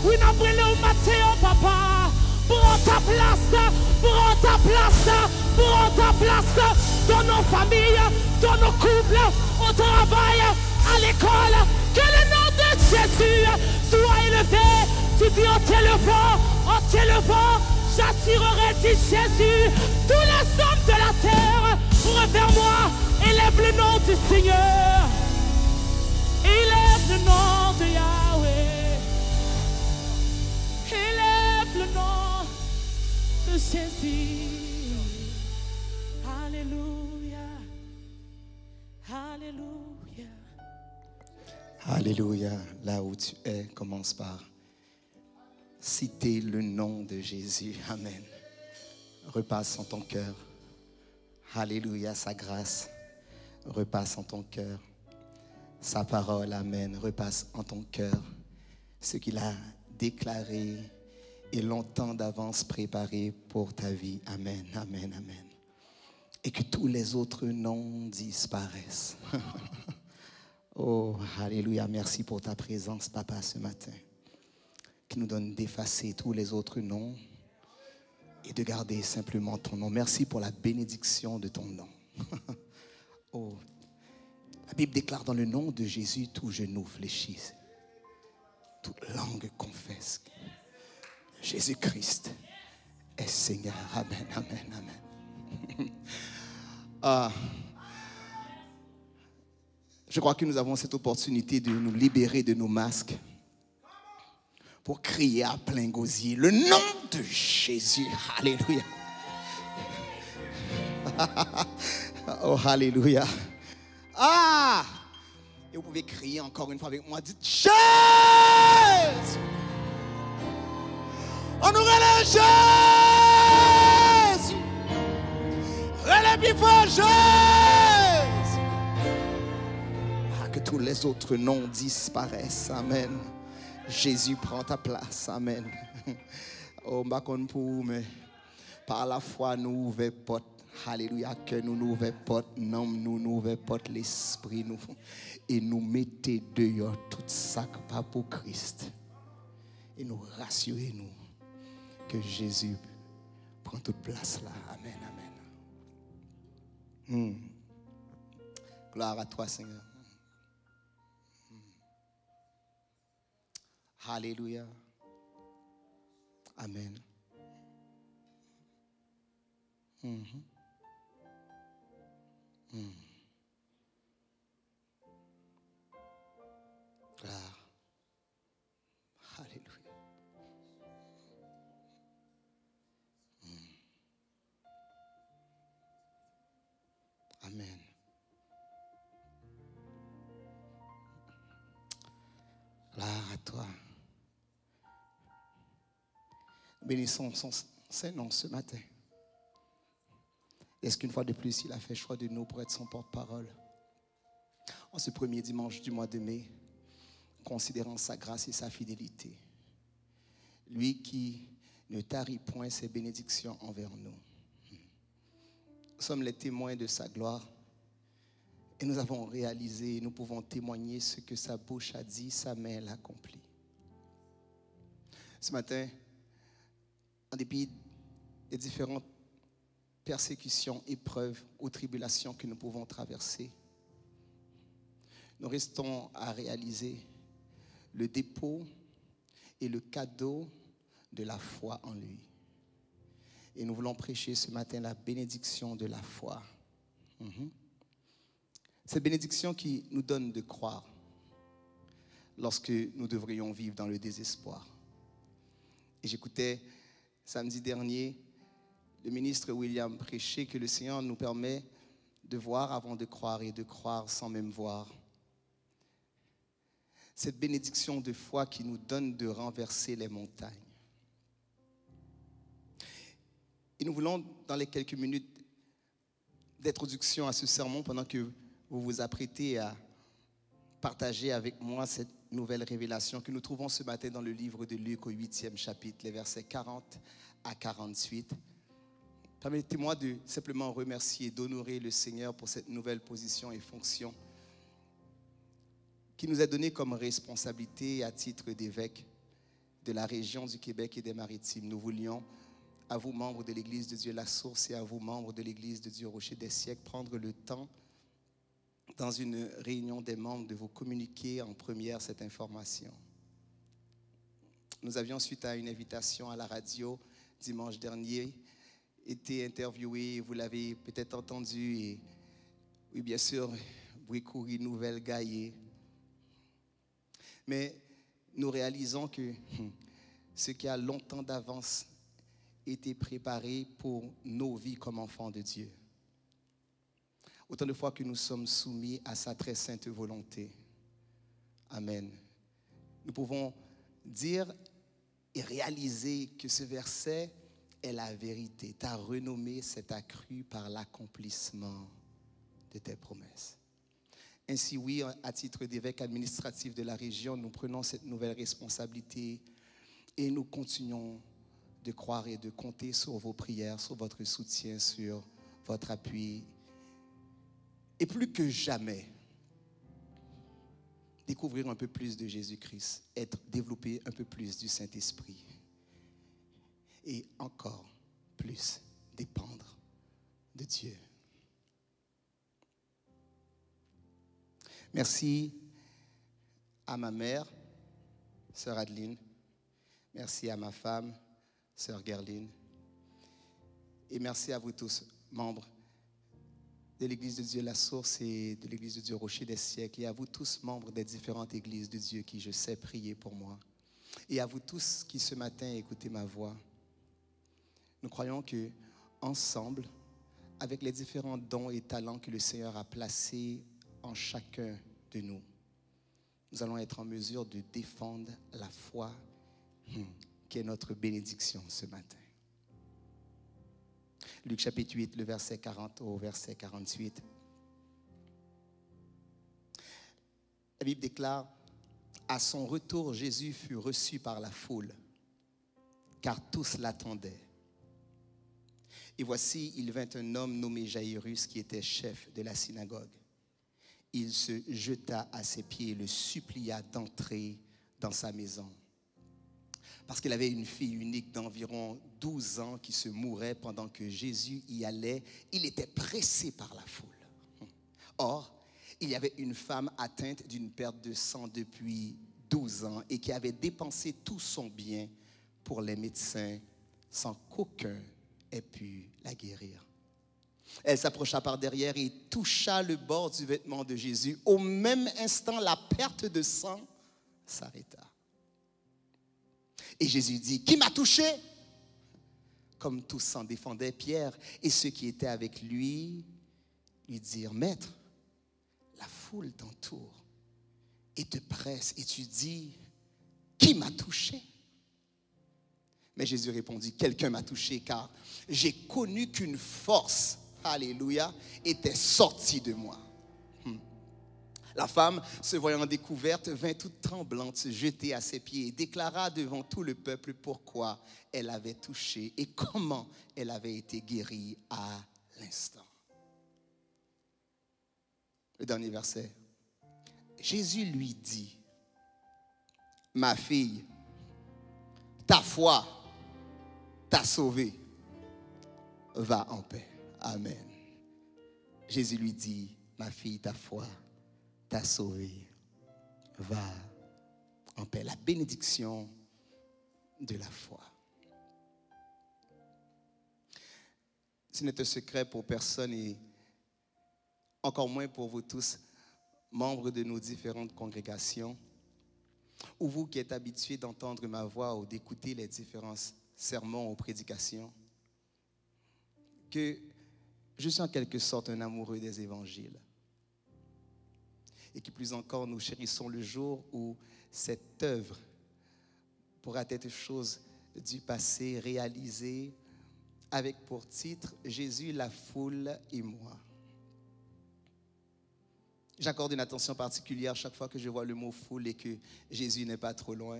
oui n'appelez au matin, papa, prends ta place, prends ta place, prends ta place dans nos familles, dans nos couples, au travail, à l'école, que le nom de Jésus soit élevé. Tu dis en t'élevant, j'attirerai, dit Jésus, tous les hommes de la terre. Revers-moi, élève le nom du Seigneur. Élève le nom de Yahweh. Élève le nom de Jésus. Alléluia. Alléluia. Alléluia. Là où tu es, commence par citer le nom de Jésus. Amen. Repasse en ton cœur. Alléluia, sa grâce, repasse en ton cœur. Sa parole, amen, repasse en ton cœur. Ce qu'il a déclaré et longtemps d'avance préparé pour ta vie. Amen, amen, amen. Et que tous les autres noms disparaissent. Oh, alléluia, merci pour ta présence, papa, ce matin. Qui nous donne d'effacer tous les autres noms et de garder simplement ton nom. Merci pour la bénédiction de ton nom. Oh, la Bible déclare dans le nom de Jésus, tout genou fléchit, toute langue confesse que Jésus-Christ est Seigneur. Amen, amen, amen. Je crois que nous avons cette opportunité de nous libérer de nos masques pour crier à plein gosier le nom de Jésus. Alléluia. Oh, alléluia. Ah! Et vous pouvez crier encore une fois avec moi. Dites Jésus! On nous relève Jésus! Relève plus fort Jésus! Ah, que tous les autres noms disparaissent. Amen. Jésus prend ta place. Amen. Oh, je ne sais pas pour mais par la foi, nous ouvrons porte. Alléluia, que nous ouvrons porte, non, nous ouvrons porte l'esprit, nous, et nous mettons dehors tout ça pas pour Christ. Et nous rassurons-nous que Jésus prend toute place là. Amen, amen. Gloire à toi, Seigneur. Alléluia. Amen. Gloire. Alléluia. Amen. Gloire à toi. Bénissons son Saint-Nom ce matin. Est-ce qu'une fois de plus, il a fait choix de nous pour être son porte-parole? En ce premier dimanche du mois de mai, considérant sa grâce et sa fidélité, lui qui ne tarit point ses bénédictions envers nous. Nous sommes les témoins de sa gloire et nous avons réalisé, nous pouvons témoigner ce que sa bouche a dit, sa main l'a accompli. Ce matin, en dépit des différentes persécutions, épreuves ou tribulations que nous pouvons traverser, nous restons à réaliser le dépôt et le cadeau de la foi en lui. Et nous voulons prêcher ce matin la bénédiction de la foi. Cette bénédiction qui nous donne de croire lorsque nous devrions vivre dans le désespoir. Et j'écoutais samedi dernier le ministre William prêchait que le Seigneur nous permet de voir avant de croire et de croire sans même voir. Cette bénédiction de foi qui nous donne de renverser les montagnes. Et nous voulons, dans les quelques minutes d'introduction à ce sermon, pendant que vous vous apprêtez à partager avec moi cette nouvelle révélation que nous trouvons ce matin dans le livre de Luc au 8e chapitre, les versets 40 à 48. Permettez-moi de simplement remercier et d'honorer le Seigneur pour cette nouvelle position et fonction qui nous est donnée comme responsabilité à titre d'évêque de la région du Québec et des Maritimes. Nous voulions, à vous membres de l'Église de Dieu La Source et à vous membres de l'Église de Dieu Rocher des Siècles, prendre le temps dans une réunion des membres de vous communiquer en première cette information. Nous avions, suite à une invitation à la radio dimanche dernier, été interviewé, vous l'avez peut-être entendu, et oui, bien sûr, Bricoury, Nouvelle Gaillé. Mais nous réalisons que ce qui a longtemps d'avance été préparé pour nos vies comme enfants de Dieu. Autant de fois que nous sommes soumis à sa très sainte volonté. Amen. Nous pouvons dire et réaliser que ce verset est la vérité. Ta renommée s'est accrue par l'accomplissement de tes promesses. Ainsi, oui, à titre d'évêque administratif de la région, nous prenons cette nouvelle responsabilité et nous continuons de croire et de compter sur vos prières, sur votre soutien, sur votre appui. Et plus que jamais, découvrir un peu plus de Jésus-Christ, développer un peu plus du Saint-Esprit et encore plus dépendre de Dieu. Merci à ma mère, sœur Adeline. Merci à ma femme, sœur Gerline. Et merci à vous tous, membres de l'Église de Dieu La Source et de l'Église de Dieu Rocher des Siècles. Et à vous tous, membres des différentes églises de Dieu qui, je sais, priez pour moi. Et à vous tous qui, ce matin, écoutez ma voix. Nous croyons que ensemble, avec les différents dons et talents que le Seigneur a placés en chacun de nous, nous allons être en mesure de défendre la foi qui est notre bénédiction ce matin. Luc chapitre 8, le verset 40 au verset 48. La Bible déclare: à son retour, Jésus fut reçu par la foule, car tous l'attendaient. Et voici, il vint un homme nommé Jaïrus, qui était chef de la synagogue. Il se jeta à ses pieds et le supplia d'entrer dans sa maison. Parce qu'il avait une fille unique d'environ 12 ans qui se mourait pendant que Jésus y allait. Il était pressé par la foule. Or, il y avait une femme atteinte d'une perte de sang depuis 12 ans et qui avait dépensé tout son bien pour les médecins sans qu'aucun ait pu la guérir. Elle s'approcha par derrière et toucha le bord du vêtement de Jésus. Au même instant, la perte de sang s'arrêta. Et Jésus dit: qui m'a touché? Comme tous s'en défendaient, Pierre et ceux qui étaient avec lui dirent: Maître, la foule t'entoure et te presse, et tu dis: qui m'a touché? Mais Jésus répondit: quelqu'un m'a touché, car j'ai connu qu'une force, alléluia, était sortie de moi. La femme, se voyant découverte, vint toute tremblante se jeter à ses pieds et déclara devant tout le peuple pourquoi elle avait touché et comment elle avait été guérie à l'instant. Le dernier verset. Jésus lui dit: ma fille, ta foi t'a sauvée. Va en paix. Amen. Jésus lui dit: ma fille, ta foi t'a sauvée. Va en paix. La bénédiction de la foi. Ce n'est un secret pour personne et encore moins pour vous tous, membres de nos différentes congrégations, ou vous qui êtes habitués d'entendre ma voix ou d'écouter les différents sermons ou prédications, que je suis en quelque sorte un amoureux des évangiles. Et que plus encore, nous chérissons le jour où cette œuvre pourra être chose du passé réalisée avec pour titre « Jésus, la foule et moi ». J'accorde une attention particulière chaque fois que je vois le mot « foule » et que Jésus n'est pas trop loin.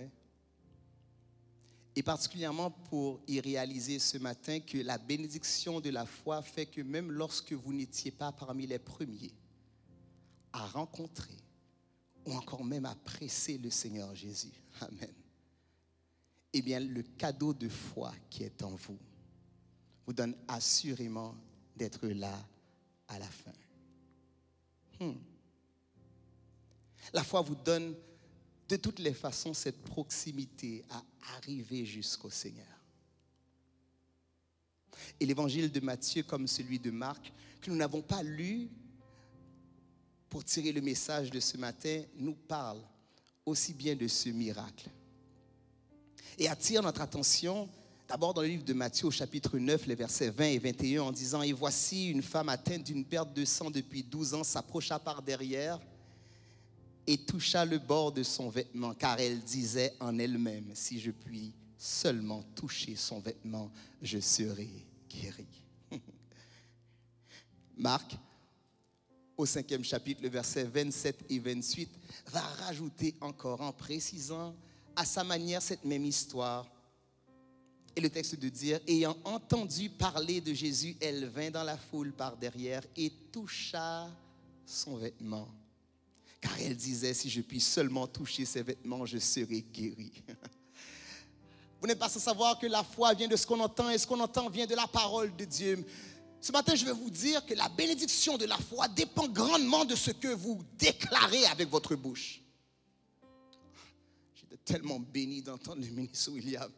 Et particulièrement pour y réaliser ce matin que la bénédiction de la foi fait que même lorsque vous n'étiez pas parmi les premiers à rencontrer ou encore même à presser le Seigneur Jésus, amen, eh bien le cadeau de foi qui est en vous vous donne assurément d'être là à la fin. La foi vous donne de toutes les façons cette proximité à arriver jusqu'au Seigneur. Et l'évangile de Matthieu comme celui de Marc, que nous n'avons pas lu pour tirer le message de ce matin, nous parle aussi bien de ce miracle. Et attire notre attention d'abord dans le livre de Matthieu au chapitre 9, les versets 20 et 21 en disant: et voici une femme atteinte d'une perte de sang depuis 12 ans s'approcha par derrière et toucha le bord de son vêtement, car elle disait en elle-même: si je puis seulement toucher son vêtement, je serai guérie. Marc, au 5e chapitre, le verset 27 et 28, va rajouter encore en précisant à sa manière cette même histoire. Et le texte de dire, ayant entendu parler de Jésus, elle vint dans la foule par derrière et toucha son vêtement. Car elle disait, si je puis seulement toucher ses vêtements, je serai guérie. Vous n'êtes pas sans savoir que la foi vient de ce qu'on entend et ce qu'on entend vient de la parole de Dieu. Ce matin, je vais vous dire que la bénédiction de la foi dépend grandement de ce que vous déclarez avec votre bouche. J'étais tellement béni d'entendre le ministre William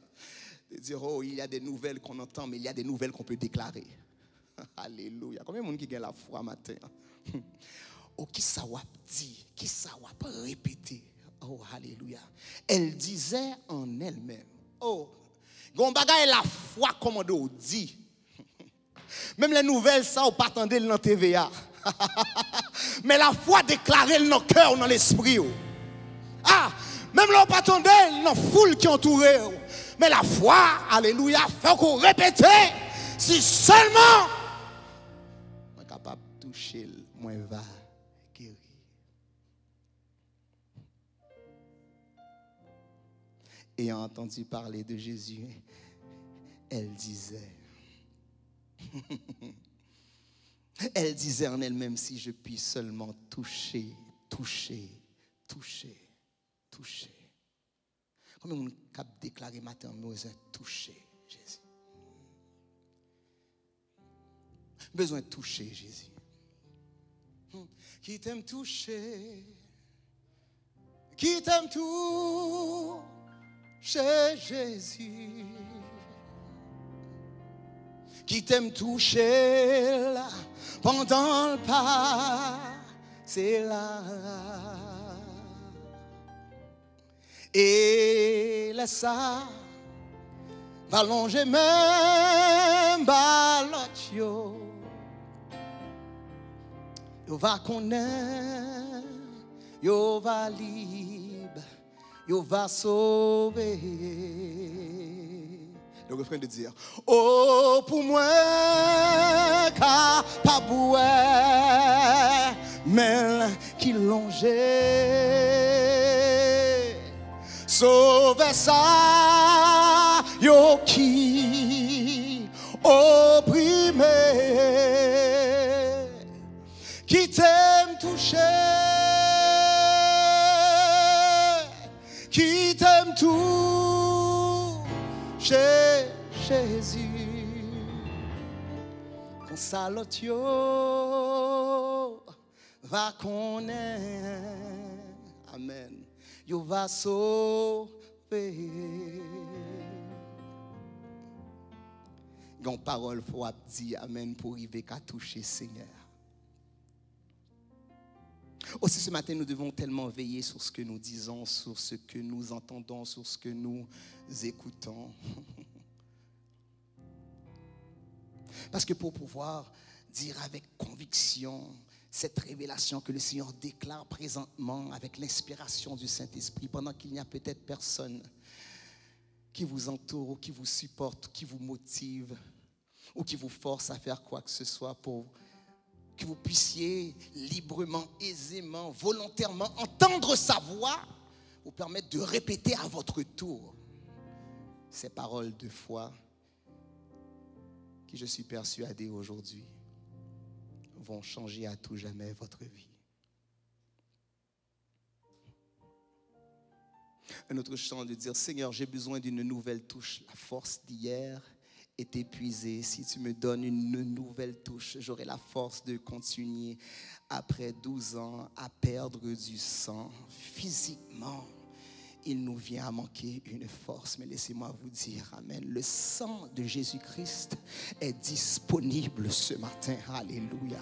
de dire, oh, il y a des nouvelles qu'on entend, mais il y a des nouvelles qu'on peut déclarer. Alléluia. Combien de monde qui gagne la foi matin? Oh, qui ça va dire, qui ça va répéter. Oh, alléluia. Elle disait en elle-même, oh, Gombaga est la foi comme on dit. Même les nouvelles, ça, on pas attendre dans la TVA. Mais la foi déclarée dans le cœur, dans l'esprit. Ah, même là, on pas attendre dans la foule qui entoure. Mais la foi, alléluia, fait qu'on répète. Si seulement on est capable de toucher, moi va guérir. Ayant entendu parler de Jésus, elle disait, elle disait en elle-même, si je puis seulement toucher. Combien on cap déclaré matin, nous besoin toucher Jésus. Besoin de toucher Jésus. Qui t'aime toucher, qui t'aime toucher Jésus. Qui t'aime toucher là, pendant le pas, c'est là. Et laisse ça, va longer même balot yo. Yo va connaître, yo va libre, yo va sauver. Le refrain de dire, oh, pour moi, capable, mais qui longeait, sauve ça, yo qui opprimé, qui t'aime toucher, qui t'aime toucher. Jésus, qu'on salote yo va connaître, amen, yo va sauver. Gon parole faut dire amen pour arriver qu'à toucher Seigneur. Aussi ce matin, nous devons tellement veiller sur ce que nous disons, sur ce que nous entendons, sur ce que nous écoutons. Parce que pour pouvoir dire avec conviction cette révélation que le Seigneur déclare présentement avec l'inspiration du Saint-Esprit, pendant qu'il n'y a peut-être personne qui vous entoure, ou qui vous supporte, qui vous motive, ou qui vous force à faire quoi que ce soit pour que vous puissiez librement, aisément, volontairement entendre sa voix, vous permettre de répéter à votre tour ces paroles de foi qui, je suis persuadé aujourd'hui, vont changer à tout jamais votre vie. Un autre chant de dire, Seigneur, j'ai besoin d'une nouvelle touche. La force d'hier est épuisée. Si tu me donnes une nouvelle touche, j'aurai la force de continuer après 12 ans à perdre du sang. Physiquement, il nous vient à manquer une force. Mais laissez-moi vous dire, amen, le sang de Jésus-Christ est disponible ce matin. Alléluia.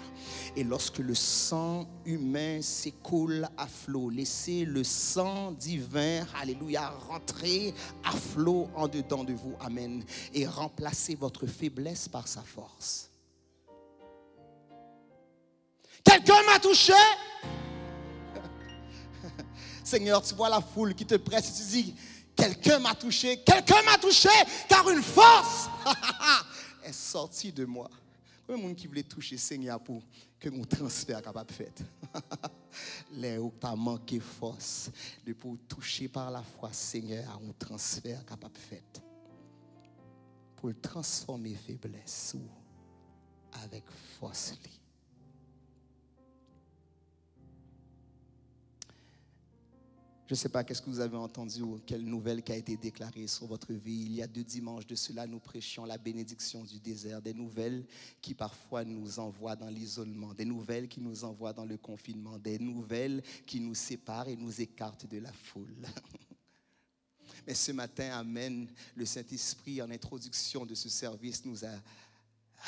Et lorsque le sang humain s'écoule à flot, laissez le sang divin, alléluia, rentrer à flot en dedans de vous. Amen. Et remplacez votre faiblesse par sa force. Quelqu'un m'a touché? Seigneur, tu vois la foule qui te presse et tu dis, quelqu'un m'a touché, car une force est sortie de moi. Combien de monde qui voulait toucher Seigneur pour que mon transfert capable de faire? Les où tu as manqué force de pour toucher par la foi Seigneur à un transfert capable de faire. Pour le transformer faiblesse avec force. Je ne sais pas qu'est-ce que vous avez entendu ou quelle nouvelle qui a été déclarée sur votre vie. Il y a 2 dimanches de cela, nous prêchions la bénédiction du désert. Des nouvelles qui parfois nous envoient dans l'isolement. Des nouvelles qui nous envoient dans le confinement. Des nouvelles qui nous séparent et nous écartent de la foule. Mais ce matin, amen, le Saint-Esprit, en introduction de ce service, nous a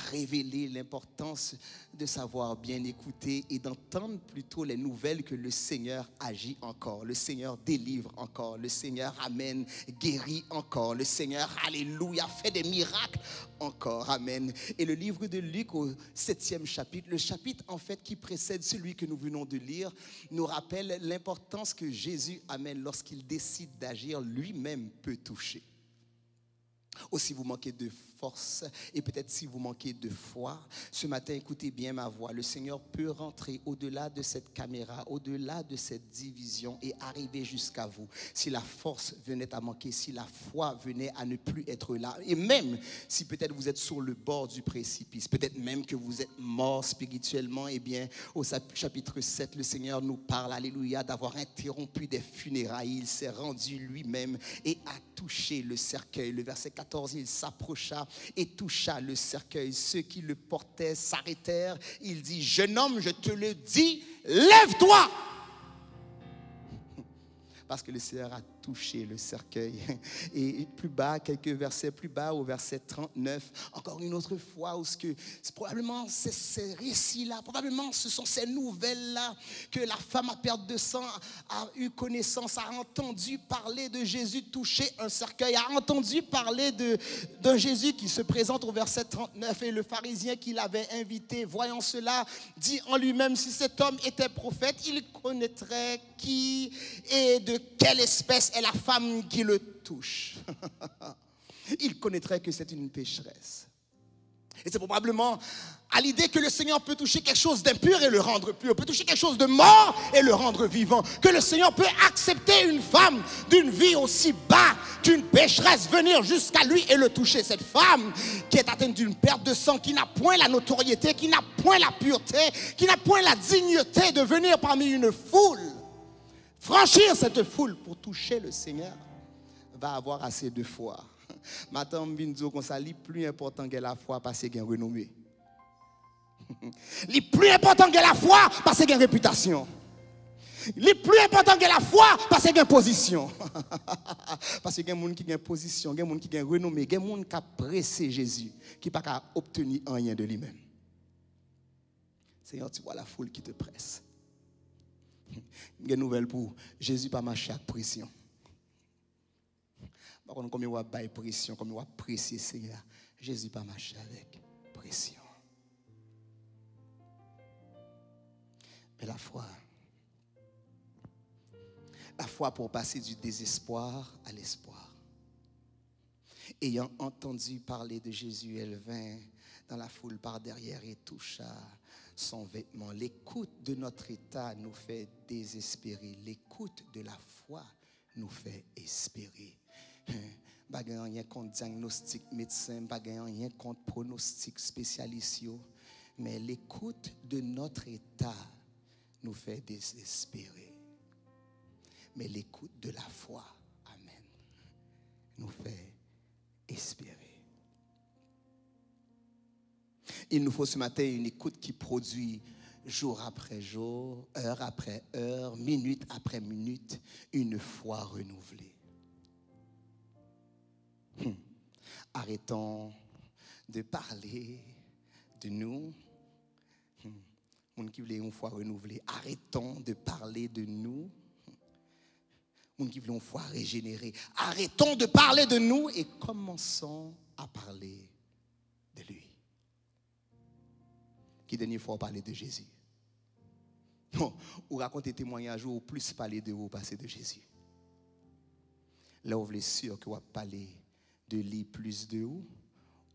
révéler l'importance de savoir bien écouter et d'entendre plutôt les nouvelles que le Seigneur agit encore, le Seigneur délivre encore, le Seigneur amène, guérit encore, le Seigneur, alléluia, fait des miracles encore, amen. Et le livre de Luc au 7e chapitre, le chapitre en fait qui précède celui que nous venons de lire, nous rappelle l'importance que Jésus amène lorsqu'il décide d'agir, lui-même peut toucher. Aussi vous manquez de force et peut-être si vous manquez de foi, ce matin écoutez bien ma voix, le Seigneur peut rentrer au-delà de cette caméra, au-delà de cette division et arriver jusqu'à vous. Si la force venait à manquer, si la foi venait à ne plus être là et même si peut-être vous êtes sur le bord du précipice, peut-être même que vous êtes mort spirituellement, eh bien au chapitre 7 le Seigneur nous parle, alléluia, d'avoir interrompu des funérailles, il s'est rendu lui-même et a touché le cercueil. Le verset 14, il s'approcha et toucha le cercueil. Ceux qui le portaient s'arrêtèrent. Il dit, jeune homme, je te le dis, lève-toi. Parce que le Seigneur a touché le cercueil. Et plus bas, quelques versets plus bas, au verset 39, encore une autre fois, où probablement c'est ces récits-là, probablement ce sont ces nouvelles-là que la femme à perte de sang a eu connaissance, a entendu parler de Jésus toucher un cercueil, a entendu parler d'un Jésus qui se présente au verset 39 et le pharisien qui l'avait invité, voyant cela, dit en lui-même, si cet homme était prophète, il connaîtrait qui et de quelle espèce est la femme qui le touche. Il connaîtrait que c'est une pécheresse. Et c'est probablement à l'idée que le Seigneur peut toucher quelque chose d'impur et le rendre pur, peut toucher quelque chose de mort et le rendre vivant, que le Seigneur peut accepter une femme d'une vie aussi bas qu'une pécheresse, venir jusqu'à lui et le toucher. Cette femme qui est atteinte d'une perte de sang, qui n'a point la notoriété, qui n'a point la pureté, qui n'a point la dignité de venir parmi une foule, franchir cette foule pour toucher le Seigneur, va avoir assez de foi. Maintenant, je dis qu'on s'allie plus important que la foi parce qu'il y a une renommée. Le plus important que la foi parce qu'il y a une réputation. Le plus important que la foi parce qu'il y a une position. Parce qu'il y a des gens qui ont une position, il y a des gens qui ont une renommée, il y a des gens qui ont pressé Jésus, qui n'ont pas obtenu rien de lui-même. Seigneur, tu vois la foule qui te presse. Il y a une nouvelle pour Jésus pas marcher avec pression. Par contre, comme il va bailler pression, comme il va presser Seigneur, Jésus pas marcher avec pression. Mais la foi pour passer du désespoir à l'espoir. Ayant entendu parler de Jésus, elle vint dans la foule par derrière et toucha son vêtement. L'écoute de notre état nous fait désespérer. L'écoute de la foi nous fait espérer. Pas rien contre diagnostic médecin, pas rien contre pronostic spécialiste, mais l'écoute de notre état nous fait désespérer. Mais l'écoute de la foi, amen, nous fait espérer. Il nous faut ce matin une écoute qui produit jour après jour, heure après heure, minute après minute, une foi renouvelée. Arrêtons de parler de nous. Moun qui voulait une foi renouvelée. Arrêtons de parler de nous. Moun qui voulait une foi régénérée. Arrêtons de parler de nous et commençons à parler de lui. Qui dernière fois parler de Jésus? Non, ou raconter témoignage ou plus parler de vous passer de Jésus. Là vous voulez sûr que vous parler de lui plus de vous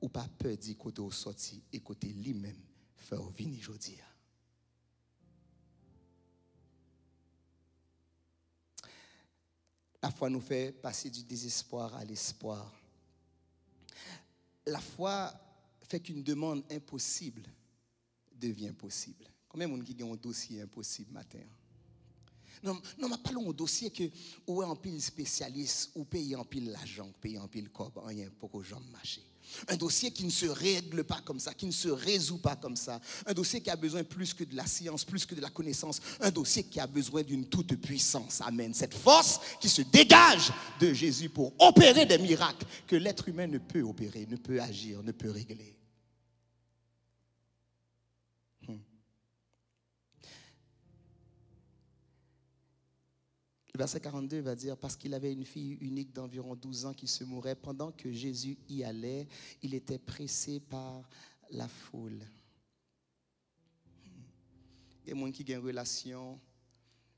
ou pas peur d'y côté au sorti et côté lui-même faire venir aujourd'hui. La foi nous fait passer du désespoir à l'espoir. La foi fait qu'une demande impossible devient possible. Combien de gens qui ont un dossier impossible matin? Non, mais parlons d'un dossier que où est en pile spécialiste, ou paye en pile l'argent, paye en pile corps, rien pour que j'en marche. Un dossier qui ne se règle pas comme ça, qui ne se résout pas comme ça. Un dossier qui a besoin plus que de la science, plus que de la connaissance. Un dossier qui a besoin d'une toute puissance. Amen. Cette force qui se dégage de Jésus pour opérer des miracles que l'être humain ne peut opérer, ne peut agir, ne peut régler. Le verset 42 va dire, parce qu'il avait une fille unique d'environ 12 ans qui se mourait, pendant que Jésus y allait, il était pressé par la foule. Il y a des gens qui ont une relation,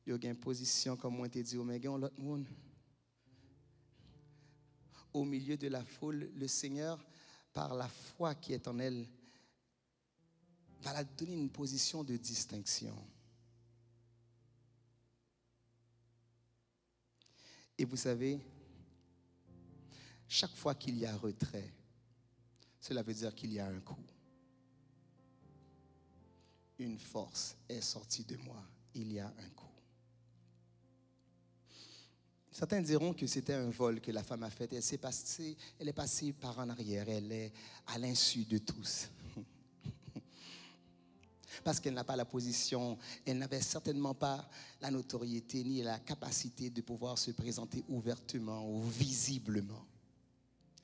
ils ont une position, comme moi t'ai dit, mais il y a l'autre monde. Au milieu de la foule, le Seigneur, par la foi qui est en elle, va la donner une position de distinction. Et vous savez, chaque fois qu'il y a retrait, cela veut dire qu'il y a un coup. Une force est sortie de moi. Il y a un coup. Certains diront que c'était un vol que la femme a fait. Elle est passée par en arrière. Elle est à l'insu de tous. Parce qu'elle n'a pas la position, elle n'avait certainement pas la notoriété ni la capacité de pouvoir se présenter ouvertement ou visiblement.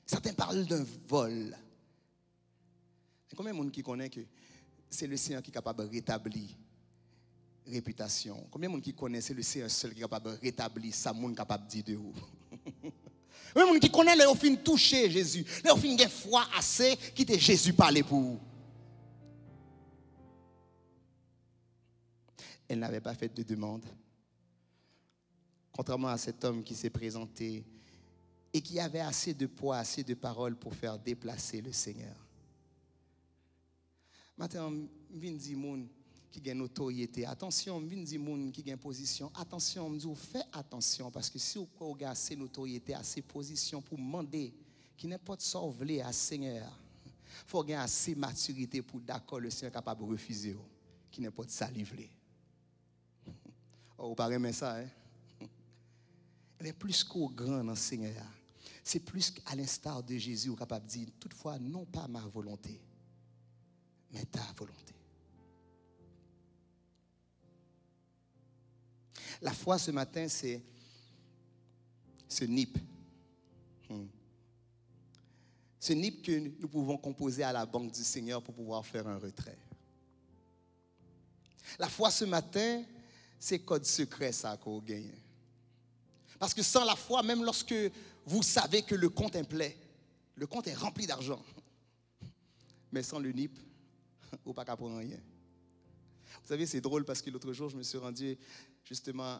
Certains parlent d'un vol. Mais combien de monde qui connaît que c'est le Seigneur qui est capable de rétablir réputation? Combien de monde qui connaît c'est le Seigneur seul qui est capable de rétablir ça, monde capable de dire de vous? Combien de monde qui connaît leur fin toucher Jésus, leur fin de foi assez qui était Jésus parler pour vous? Elle n'avait pas fait de demande. Contrairement à cet homme qui s'est présenté et qui avait assez de poids, assez de paroles pour faire déplacer le Seigneur. Maintenant, je viens dire moun qui a une autorité. Attention, je viens dire moun qui a une position. Attention, je dis fais attention parce que si vous avez assez d'autorité, assez de position pour demander qui n'est pas de sauver à Seigneur, il faut avoir assez de maturité pour d'accord le Seigneur capable de refuser qui n'est pas de salivler. Oh, vous parlez ça, hein? Elle est plus qu'au grand dans le Seigneur. C'est plus qu'à l'instar de Jésus, vous êtes capable de dire, toutefois, non pas ma volonté, mais ta volonté. La foi ce matin, c'est ce NIP. Ce NIP que nous pouvons composer à la banque du Seigneur pour pouvoir faire un retrait. La foi ce matin, c'est code secret ça qu'on gagne. Parce que sans la foi, même lorsque vous savez que le compte est plein, le compte est rempli d'argent, mais sans le NIP, vous n'avez pas qu'à prendre rien. Vous savez, c'est drôle parce que l'autre jour, je me suis rendu justement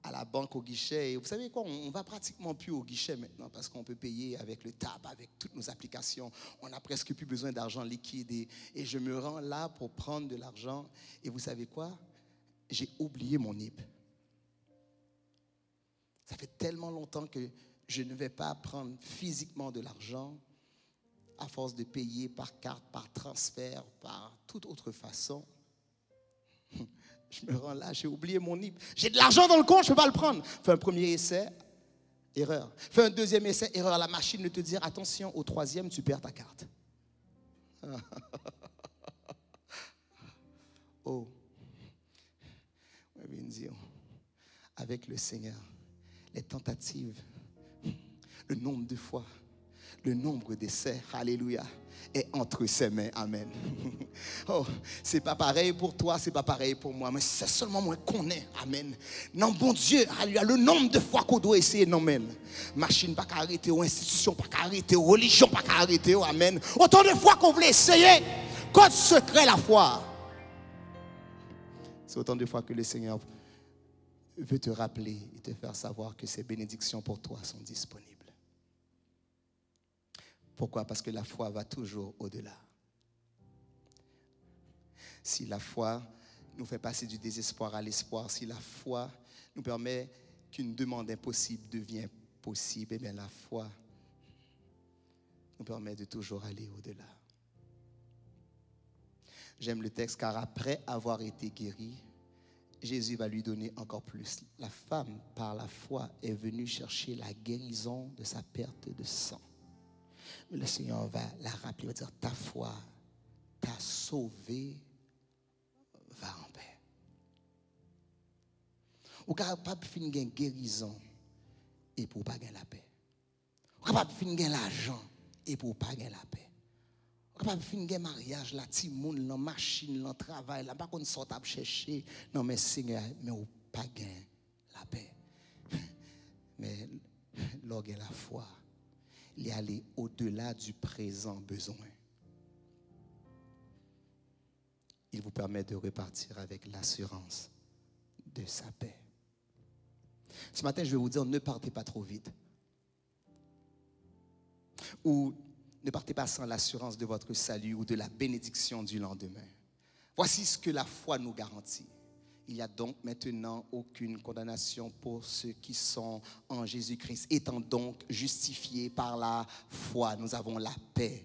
à la banque au guichet. Et vous savez quoi, on va pratiquement plus au guichet maintenant parce qu'on peut payer avec le TAP, avec toutes nos applications. On n'a presque plus besoin d'argent liquide. Et je me rends là pour prendre de l'argent. Et vous savez quoi? J'ai oublié mon NIP. Ça fait tellement longtemps que je ne vais pas prendre physiquement de l'argent à force de payer par carte, par transfert, par toute autre façon. Je me rends là, j'ai oublié mon NIP. J'ai de l'argent dans le compte, je ne peux pas le prendre. Fais un premier essai, erreur. Fais un deuxième essai, erreur. La machine de te dire, attention, au troisième, tu perds ta carte. Oh. Avec le Seigneur, les tentatives, le nombre de fois, le nombre d'essais, alléluia, est entre ses mains, amen. Oh, c'est pas pareil pour toi, c'est pas pareil pour moi, mais c'est seulement moi qu'on est, amen. Non, bon Dieu, alléluia, le nombre de fois qu'on doit essayer, non, amen. Machine pas qu'à arrêter, ou institution pas qu'à arrêter, ou religion pas qu'à arrêter, amen. Autant de fois qu'on voulait essayer, code secret la foi. C'est autant de fois que le Seigneur veut te rappeler et te faire savoir que ces bénédictions pour toi sont disponibles. Pourquoi? Parce que la foi va toujours au-delà. Si la foi nous fait passer du désespoir à l'espoir, si la foi nous permet qu'une demande impossible devienne possible, eh bien la foi nous permet de toujours aller au-delà. J'aime le texte car après avoir été guéri, Jésus va lui donner encore plus. La femme, par la foi, est venue chercher la guérison de sa perte de sang. Mais le Seigneur va la rappeler, il va dire, ta foi t'a sauvé, va en paix. Ou capable de finir une guérison et pour pas gagner la paix. Ou capable de finir l'argent et pour pas gagner la paix. Capable de finir mariage, la ti moun, la machine, le travail, là pas qu'on sort à chercher. Non mais Seigneur, mais ou pas gain la paix. Mais lorsque la foi, il est allé au-delà du présent besoin. Il vous permet de repartir avec l'assurance de sa paix. Ce matin, je vais vous dire, ne partez pas trop vite. Ou ne partez pas sans l'assurance de votre salut ou de la bénédiction du lendemain. Voici ce que la foi nous garantit. Il n'y a donc maintenant aucune condamnation pour ceux qui sont en Jésus-Christ. Étant donc justifiés par la foi, nous avons la paix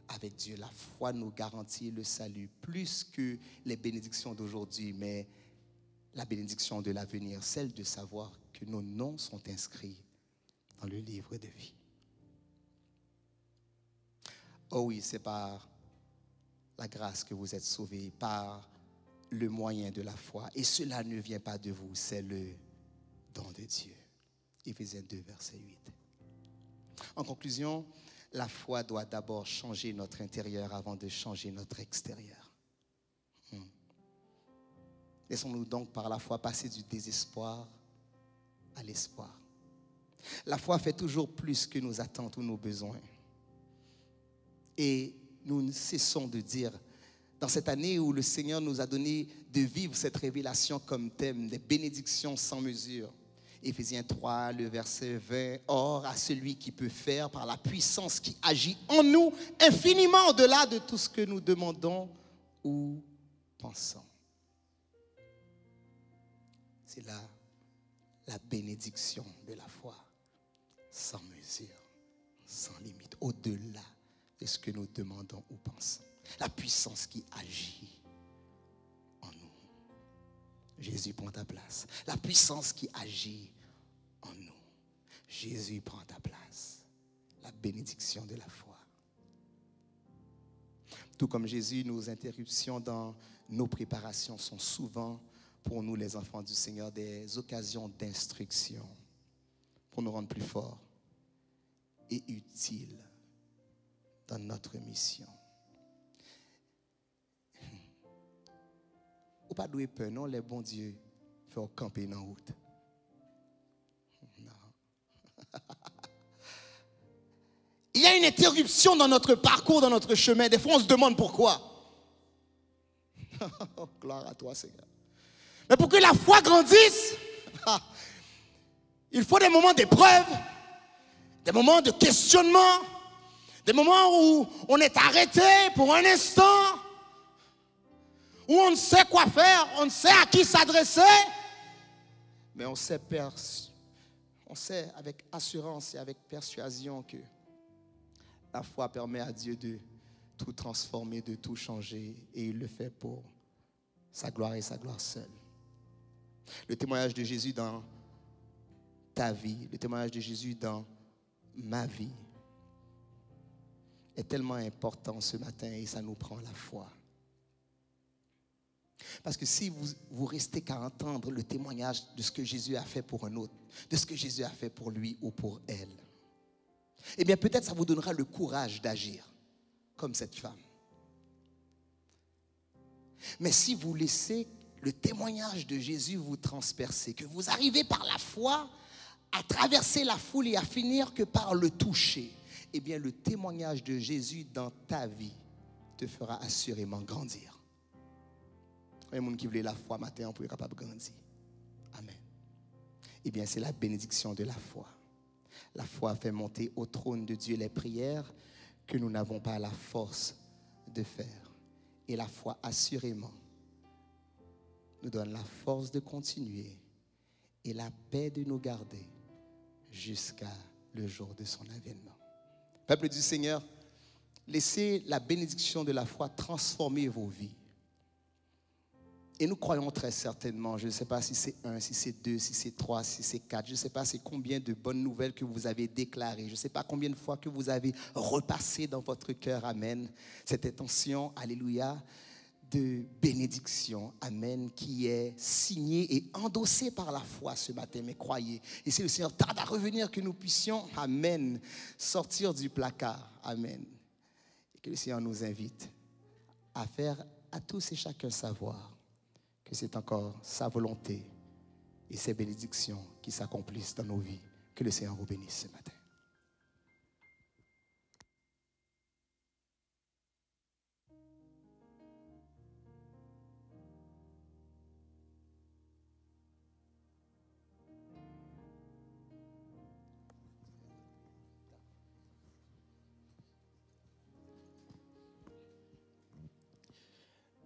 avec Dieu. La foi nous garantit le salut plus que les bénédictions d'aujourd'hui, mais la bénédiction de l'avenir, celle de savoir que nos noms sont inscrits dans le livre de vie. Oh oui, c'est par la grâce que vous êtes sauvés, par le moyen de la foi. Et cela ne vient pas de vous, c'est le don de Dieu. Éphésiens 2, verset 8. En conclusion, la foi doit d'abord changer notre intérieur avant de changer notre extérieur. Laissons-nous donc par la foi passer du désespoir à l'espoir. La foi fait toujours plus que nos attentes ou nos besoins. Et nous ne cessons de dire, dans cette année où le Seigneur nous a donné de vivre cette révélation comme thème, des bénédictions sans mesure. Éphésiens 3, le verset 20, « Or, à celui qui peut faire par la puissance qui agit en nous, infiniment au-delà de tout ce que nous demandons ou pensons. » C'est là la bénédiction de la foi, sans mesure, sans limite, au-delà de ce que nous demandons ou pensons. La puissance qui agit en nous. Jésus prend ta place. La puissance qui agit en nous. Jésus prend ta place. La bénédiction de la foi. Tout comme Jésus, nos interruptions dans nos préparations sont souvent, pour nous les enfants du Seigneur, des occasions d'instruction pour nous rendre plus forts et utiles dans notre mission. Ou pas doué peur, non, les bons dieux font camper dans la route. Non. Il y a une interruption dans notre parcours, dans notre chemin. Des fois, on se demande pourquoi. Gloire à toi, Seigneur. Mais pour que la foi grandisse, il faut des moments d'épreuve, des moments de questionnement, des moments où on est arrêté pour un instant, où on ne sait quoi faire, on ne sait à qui s'adresser, mais on sait avec assurance et avec persuasion que la foi permet à Dieu de tout transformer, de tout changer, et il le fait pour sa gloire et sa gloire seule. Le témoignage de Jésus dans ta vie, le témoignage de Jésus dans ma vie est tellement important ce matin et ça nous prend la foi. Parce que si vous restez qu'à entendre le témoignage de ce que Jésus a fait pour un autre, de ce que Jésus a fait pour lui ou pour elle, eh bien peut-être ça vous donnera le courage d'agir comme cette femme. Mais si vous laissez le témoignage de Jésus vous transpercer, que vous arrivez par la foi à traverser la foule et à finir que par le toucher, eh bien le témoignage de Jésus dans ta vie te fera assurément grandir. Il y a des gens qui voulaient la foi matin pour être capable de grandir. Amen. Eh bien c'est la bénédiction de la foi. La foi fait monter au trône de Dieu les prières que nous n'avons pas la force de faire. Et la foi, assurément, nous donne la force de continuer et la paix de nous garder jusqu'à le jour de son avènement. Peuple du Seigneur, laissez la bénédiction de la foi transformer vos vies. Et nous croyons très certainement, je ne sais pas si c'est 1, si c'est 2, si c'est 3, si c'est 4, je ne sais pas c'est combien de bonnes nouvelles que vous avez déclarées, je ne sais pas combien de fois que vous avez repassé dans votre cœur, amen, cette intention, alléluia, de bénédiction, amen, qui est signée et endossée par la foi ce matin, mais croyez. Et si le Seigneur tarde à revenir, que nous puissions, amen, sortir du placard, amen. Et que le Seigneur nous invite à faire à tous et chacun savoir que c'est encore sa volonté et ses bénédictions qui s'accomplissent dans nos vies. Que le Seigneur vous bénisse ce matin.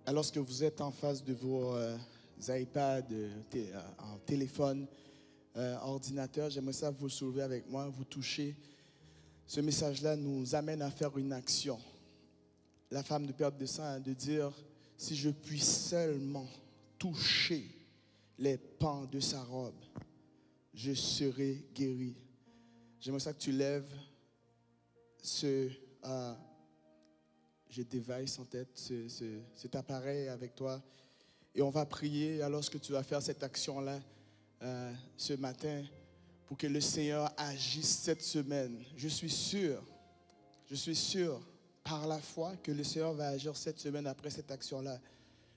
Alors que vous êtes en face de vos iPads, en téléphone, ordinateur, j'aimerais ça vous soulever avec moi, vous toucher. Ce message-là nous amène à faire une action. La femme de Père de Sang a de dire, si je puis seulement toucher les pans de sa robe, je serai guéri. J'aimerais ça que tu lèves j'ai device en tête, cet appareil avec toi. Et on va prier alors que tu vas faire cette action-là ce matin pour que le Seigneur agisse cette semaine. Je suis sûr, par la foi que le Seigneur va agir cette semaine après cette action-là.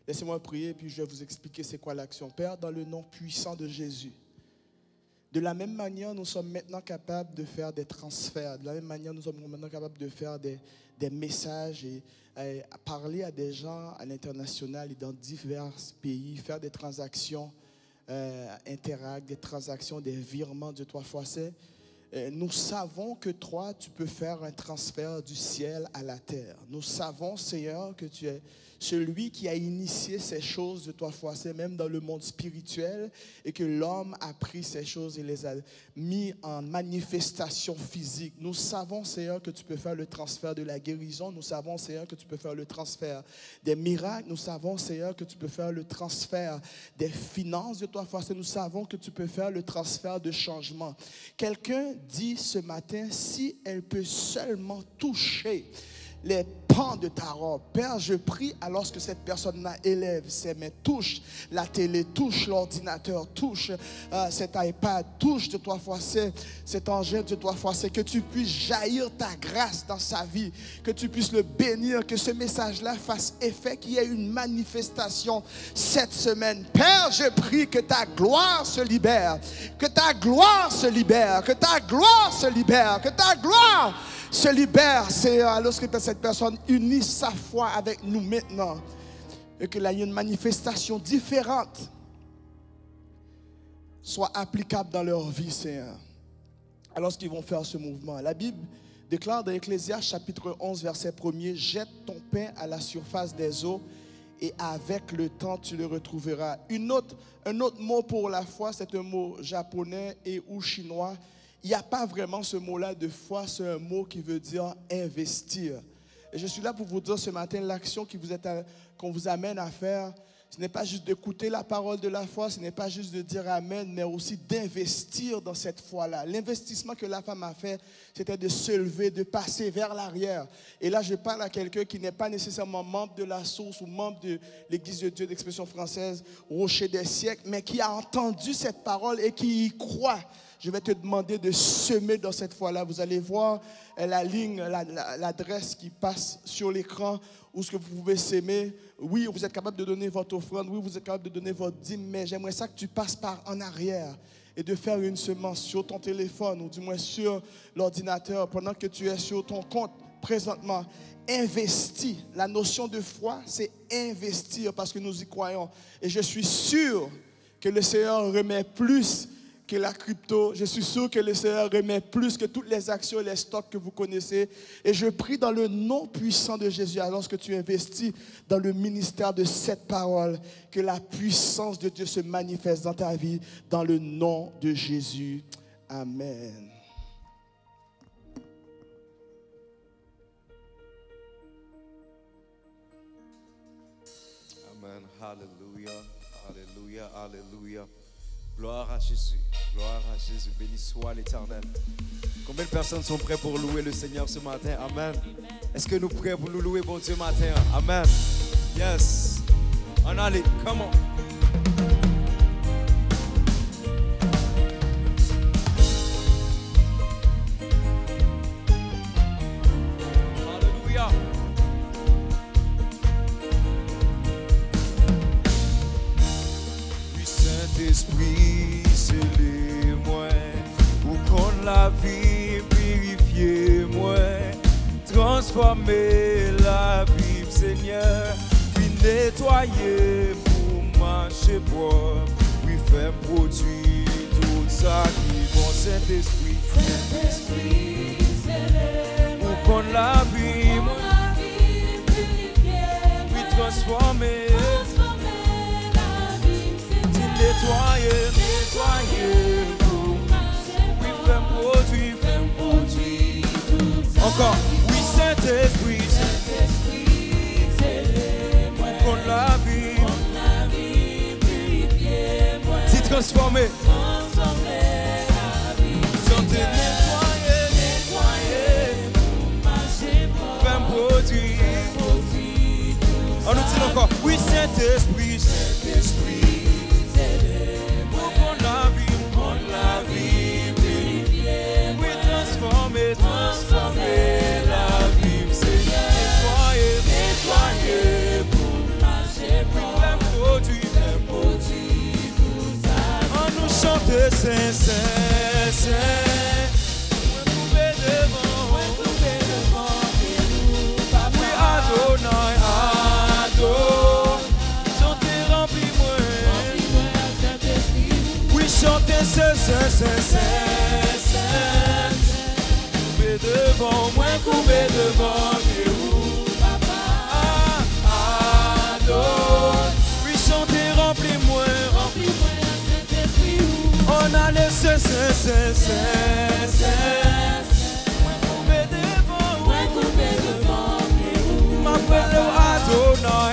Laissez-moi prier, puis je vais vous expliquer c'est quoi l'action. Père, dans le nom puissant de Jésus, de la même manière, nous sommes maintenant capables de faire des transferts. De la même manière, nous sommes maintenant capables de faire des messages et parler à des gens à l'international et dans divers pays, faire des transactions Interact, des transactions, des virements de 3 fois c'est. Nous savons que toi, tu peux faire un transfert du ciel à la terre. Nous savons, Seigneur, que tu es celui qui a initié ces choses de 3 fois c'est, même dans le monde spirituel, et que l'homme a pris ces choses et les a mis en manifestation physique. Nous savons, Seigneur, que tu peux faire le transfert de la guérison. Nous savons, Seigneur, que tu peux faire le transfert des miracles. Nous savons, Seigneur, que tu peux faire le transfert des finances de 3 fois c'est. Nous savons que tu peux faire le transfert de changement. Quelqu'un dit ce matin, si elle peut seulement toucher les pans de ta robe. Père, je prie alors que cette personne-là élève ses mains, touche la télé, touche l'ordinateur, touche cet iPad, touche de 3 fois cet engin de 3 fois c'est, que tu puisses jaillir ta grâce dans sa vie, que tu puisses le bénir, que ce message-là fasse effet, qu'il y ait une manifestation cette semaine. Père, je prie que ta gloire se libère, que ta gloire se libère, que ta gloire se libère, que ta gloire se libère, Seigneur, lorsque cette personne unit sa foi avec nous maintenant et que là, il y ait une manifestation différente soit applicable dans leur vie, Seigneur. Alors qu'ils vont faire ce mouvement. La Bible déclare dans Ecclésiaste chapitre 11, verset 1er, jette ton pain à la surface des eaux et avec le temps tu le retrouveras. Un autre mot pour la foi, c'est un mot japonais et ou chinois. Il n'y a pas vraiment ce mot-là de foi, c'est un mot qui veut dire investir. Et je suis là pour vous dire ce matin, l'action qu'on vous amène à faire, ce n'est pas juste d'écouter la parole de la foi, ce n'est pas juste de dire amen, mais aussi d'investir dans cette foi-là. L'investissement que la femme a fait, c'était de se lever, de passer vers l'arrière. Et là, je parle à quelqu'un qui n'est pas nécessairement membre de la source ou membre de l'Église de Dieu d'expression française, Rocher des siècles, mais qui a entendu cette parole et qui y croit. Je vais te demander de semer dans cette foi-là. Vous allez voir la ligne, l'adresse qui passe sur l'écran où ce que vous pouvez s'aimer. Oui, vous êtes capable de donner votre offrande. Oui, vous êtes capable de donner votre dîme. Mais j'aimerais ça que tu passes par en arrière et de faire une semence sur ton téléphone ou du moins sur l'ordinateur pendant que tu es sur ton compte présentement. Investis. La notion de foi, c'est investir parce que nous y croyons. Et je suis sûr que le Seigneur remet plus que la crypto, je suis sûr que le Seigneur remet plus que toutes les actions et les stocks que vous connaissez. Et je prie dans le nom puissant de Jésus, alors que tu investis dans le ministère de cette parole, que la puissance de Dieu se manifeste dans ta vie, dans le nom de Jésus. Amen. Amen. Alléluia. Alléluia. Alléluia. Gloire à Jésus. Gloire à Jésus. Béni soit l'Éternel. Combien de personnes sont prêtes pour louer le Seigneur ce matin? Amen. Est-ce que nous prêts pour nous louer, bon Dieu, matin? Amen. Yes. On allez. Come on. Alléluia. Saint-Esprit, scellez-moi, pour qu'on la vie, purifiez-moi, transformez la vie, Seigneur, puis nettoyez pour marcher propre, puis faire produire tout ça qui est bon. Saint-Esprit, Saint-Esprit, scellez-moi, pour qu'on la vie, purifiez-moi, puis transformer. Nettoyer, pour marcher, oui, fais produire tout ça. Encore, oui, Saint-Esprit, scellez-moi, qu'on la vie, purifiez-moi, si transformé, transformez la vie, chantez, nettoyer, pour marcher, fais produire, on nous dit encore, oui, Saint-Esprit, transformer la vie, Seigneur. Nettoyer pour marcher, faire produire tout ça. On nous chante Saint, Saint, Saint. Couper devant, oui, Adonai, Adonai. Chantez, remplis-moi, oui, chantez Saint, Saint, Saint, Saint, Saint. Devant, moi coupé devant vous, papa. Adore, oui, chantez, remplis-moi, Saint-Esprit. on a laissé, moi coupé devant vous, m'appelle Adonai,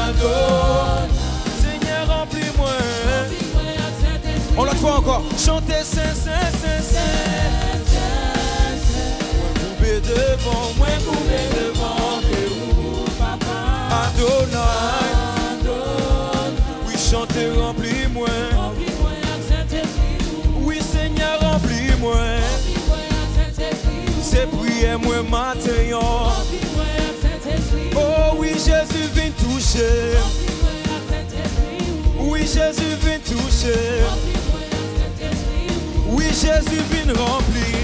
Adore, Seigneur, remplis-moi. On l'a fois encore, chantez, devant, moi coupé devant vous, papa. Adonai, oui, chantez, remplis-moi. Oui, Seigneur, remplis-moi. C'est prier moi matin. Oh oui, Jésus vient toucher. Oui, Jésus vient toucher. Oui, Jésus vient remplir.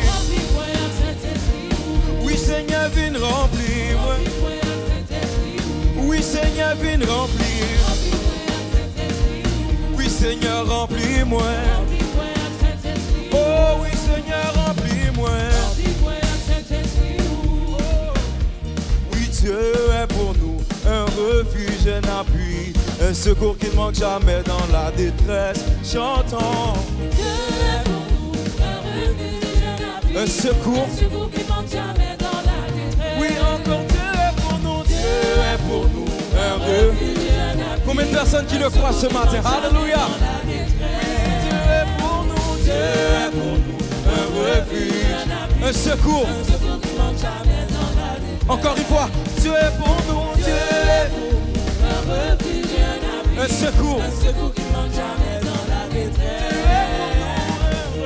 Oui, Seigneur, viens remplir. Oui, Seigneur, viens remplir. Oui, Seigneur, remplis-moi. Oh, oui, Seigneur, remplis-moi. Oui, Dieu est pour nous un refuge, un appui, un secours qui ne manque jamais dans la détresse. Chantons. Dieu est pour nous un refuge, un appui, Un secours qui manque jamais dans la détresse. oui, encore Dieu est pour nous, Dieu est pour nous, un refuge. Combien de personnes qui le croient ce matin? Alléluia. Oui, Dieu est pour nous, Dieu est pour nous, un refuge, un secours. Qui manque jamais dans la détresse. Encore une fois, Dieu est pour nous, Dieu est Un refuge, un appui, un secours. qui manque jamais dans la détresse.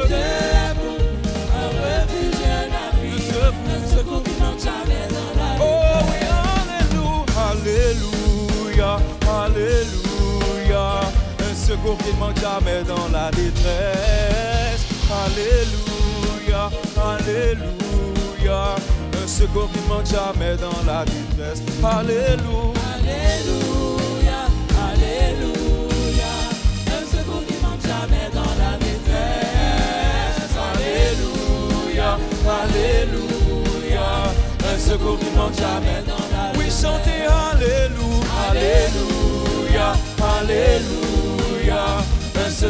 Dieu est pour nous, un refuge, un appui, un secours qui manque jamais dans la détresse. Oh oui, alléluia, alléluia, un secours qui ne manque jamais dans la détresse. Alléluia, alléluia, un secours qui ne manque jamais dans la détresse. Alléluia, Alléluia, alléluia, un secours qui manque jamais dans la détresse.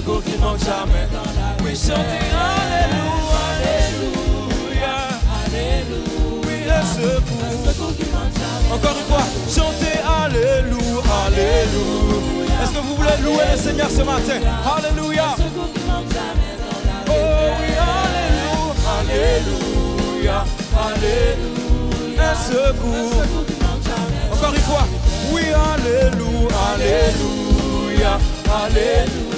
secours qui manque jamais. Oui, chantez Alléluia, Alléluia. Oui, le secours qui manque jamais. Encore une fois, chantez Alléluia, Alléluia. Est-ce que vous voulez louer le Seigneur ce matin? Alléluia. Oh oui, Alléluia, Alléluia, Alléluia. Un secours. Encore une fois. Oui, Alléluia, Alléluia, Alléluia.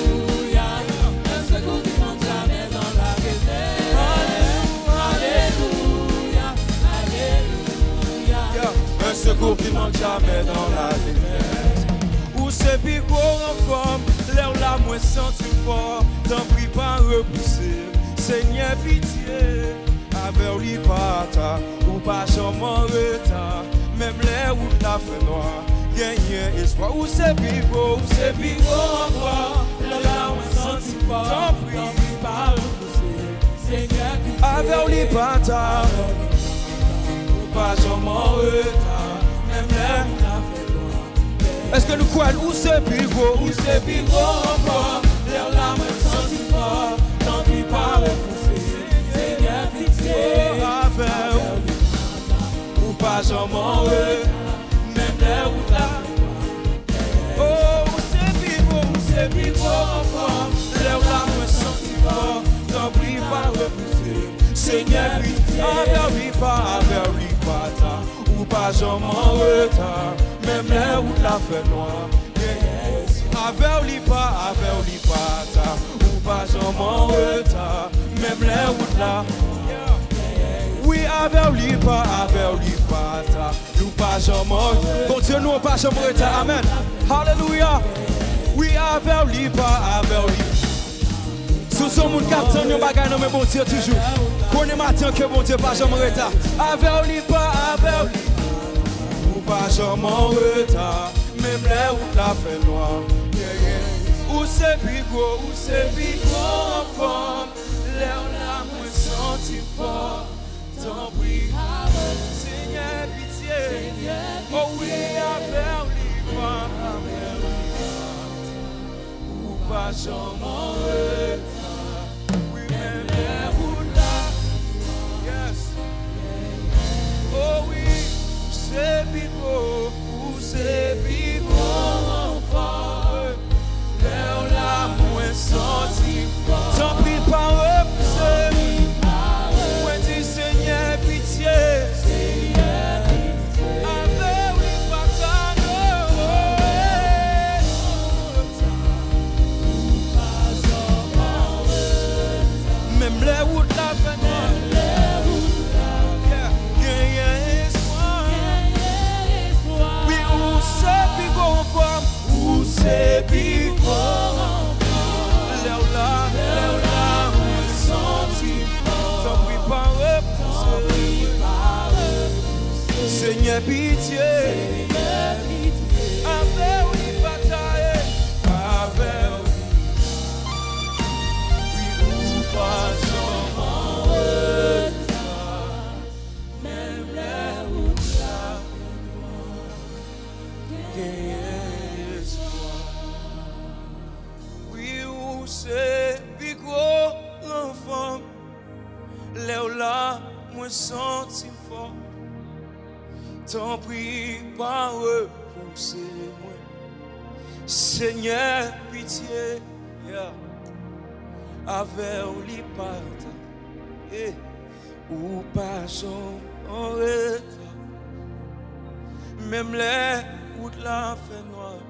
Un secours qui manque jamais dans la réserve. Alléluia, Alléluia, Alléluia. Un secours qui manque jamais dans la réserve. Où c'est pico en forme, l'air la moins senti fort. T'en prie pas repousser, Seigneur pitié. Avec l'ipata, ou pas jamais en retard. Même les routes la fait noire. Gagner espoir, où c'est pico encore. Le larme senti fort. T'en prie pas repousser, Seigneur pitié. Avec l'ipata, ou pas jamais en retard. Même les routes la fait noire. Est-ce que nous croyons où c'est pico encore. Le larme senti fort. T'en prie pas repousser, Seigneur pitié. Avec ou pas jamais en retard. Même les routes la fait. Oh, c'est pico encore. Les larmes senti fort. T'en prie pas repousser, Seigneur pitié. Avec lui pas ta. Ou pas jamais en retard. Même les routes la fait noir. Avec lui pas ta. Ou pas jamais en retard. Même les routes la. Oui, avec lui pas ta. Nous pas jamais. Bon Dieu, nous pas jamais en retard. Amen. Alléluia. Oui, avec lui pas lui. Sous son monde captain, nous bagaille non mais bon Dieu toujours. Connais matin que bon Dieu pas jamais en retard. Avec lui pas lui. Ou pas jamais en retard. Même les routes la fait noir. Où c'est pico en forme. L'air la moins senti fort. T'en prie, Seigneur pitié. Oh oui, avec lui pas ou pas jamais en retard. Oui, même les routes là. Yes. Oh oui, c'est pico en forme. L'air la moins senti fort. T'en prie pas repousser. Seigneur pitié, avec lui pas même les routes la fenêtre, gagne espoir. Oui, où c'est pico en forme, où c'est pico en forme. L'air là, senti fort. T'en prie pas. Seigneur pitié, avec lui bataille, avec lui, oui ou pas jamais en retard, même les routes la gagne espoir. Oui ou c'est pico l'enfant, l'air là, moi senti fort. T'en prie pas repousser-moi, Seigneur pitié, avec l'ipata, ou pas en retard, même les routes la fait noir.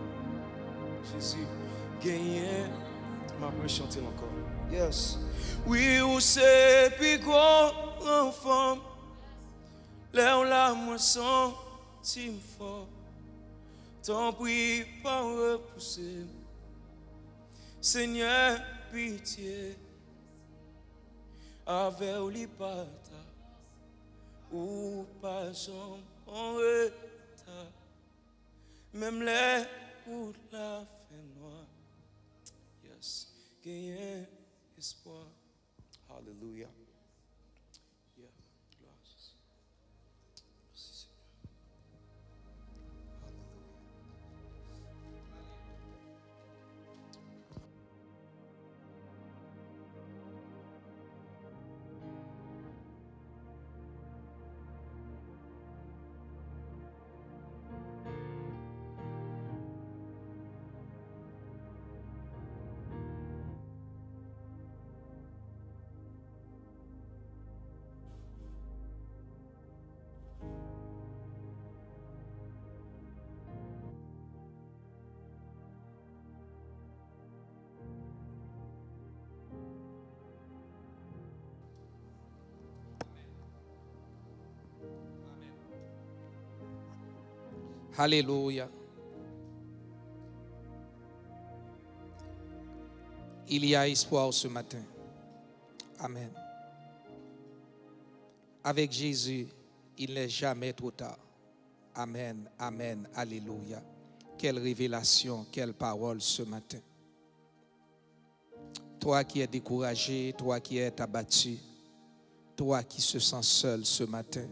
Jésus, gagné, m'a pas chanter encore. Yes. Oui, où c'est pico enfant. L'air la moisson, si fort. T'en prie pas repousser. Seigneur, pitié. Avec l'ipata. Ou pas en retard. Même les routes la fait noir. Yes. Gagner espoir. Hallelujah. Alléluia. Il y a espoir ce matin. Amen. Avec Jésus, il n'est jamais trop tard. Amen, amen, alléluia. Quelle révélation, quelle parole ce matin. Toi qui es découragé, toi qui es abattu, toi qui se sens seul ce matin,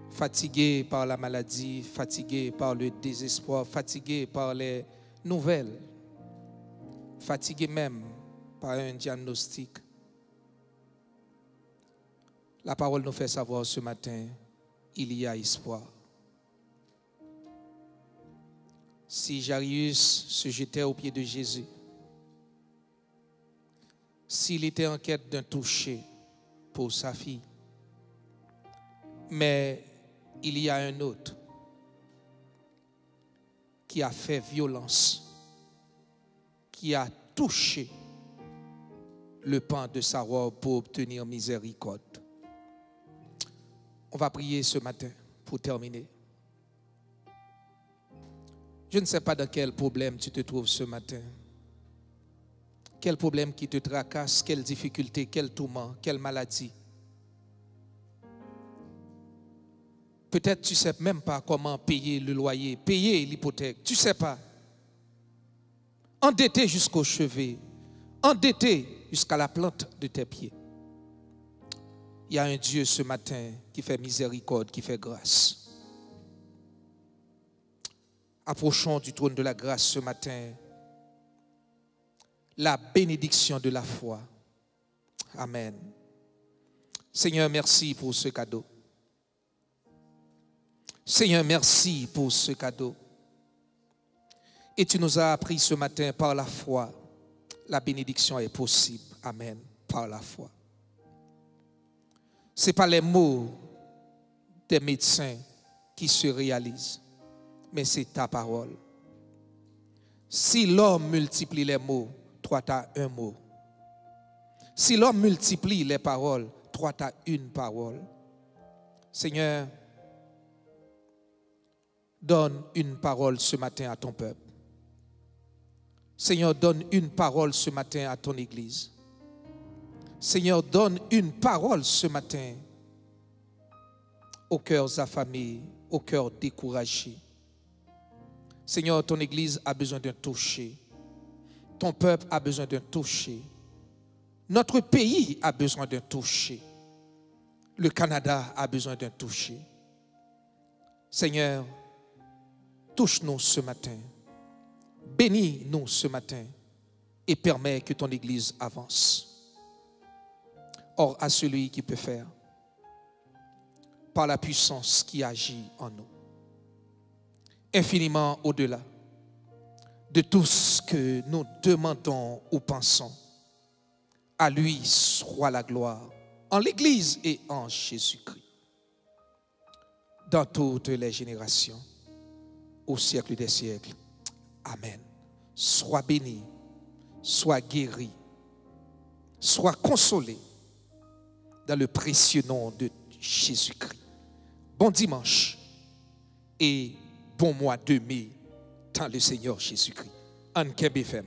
fatigué par la maladie, fatigué par le désespoir, fatigué par les nouvelles, fatigué même par un diagnostic. La parole nous fait savoir ce matin, il y a espoir. Si Jairus se jetait aux pieds de Jésus, s'il était en quête d'un toucher pour sa fille, mais il y a un autre qui a fait violence, qui a touché le pan de sa robe pour obtenir miséricorde. On va prier ce matin pour terminer. Je ne sais pas dans quel problème tu te trouves ce matin. Quel problème qui te tracasse, quelle difficulté, quel tourment, quelle maladie. Peut-être tu ne sais même pas comment payer le loyer, payer l'hypothèque. Tu ne sais pas. Endetté jusqu'au chevet, endetté jusqu'à la plante de tes pieds. Il y a un Dieu ce matin qui fait miséricorde, qui fait grâce. Approchons du trône de la grâce ce matin. La bénédiction de la foi. Amen. Seigneur, merci pour ce cadeau. Seigneur, merci pour ce cadeau. Et tu nous as appris ce matin par la foi. La bénédiction est possible. Amen. Par la foi. Ce n'est pas les mots des médecins qui se réalisent, mais c'est ta parole. Si l'homme multiplie les mots, toi tu as un mot. Si l'homme multiplie les paroles, toi tu as une parole. Seigneur, donne une parole ce matin à ton peuple. Seigneur, donne une parole ce matin à ton Église. Seigneur, donne une parole ce matin aux cœurs affamés, aux cœurs découragés. Seigneur, ton Église a besoin d'un toucher. Ton peuple a besoin d'un toucher. Notre pays a besoin d'un toucher. Le Canada a besoin d'un toucher. Seigneur, touche-nous ce matin. Bénis-nous ce matin et permets que ton Église avance. Or, à celui qui peut faire, par la puissance qui agit en nous, infiniment au-delà de tout ce que nous demandons ou pensons, à lui soit la gloire, en l'Église et en Jésus-Christ, dans toutes les générations, au siècle des siècles. Amen. Sois béni, sois guéri, sois consolé dans le précieux nom de Jésus-Christ. Bon dimanche et bon mois de mai dans le Seigneur Jésus-Christ. Anke BFM.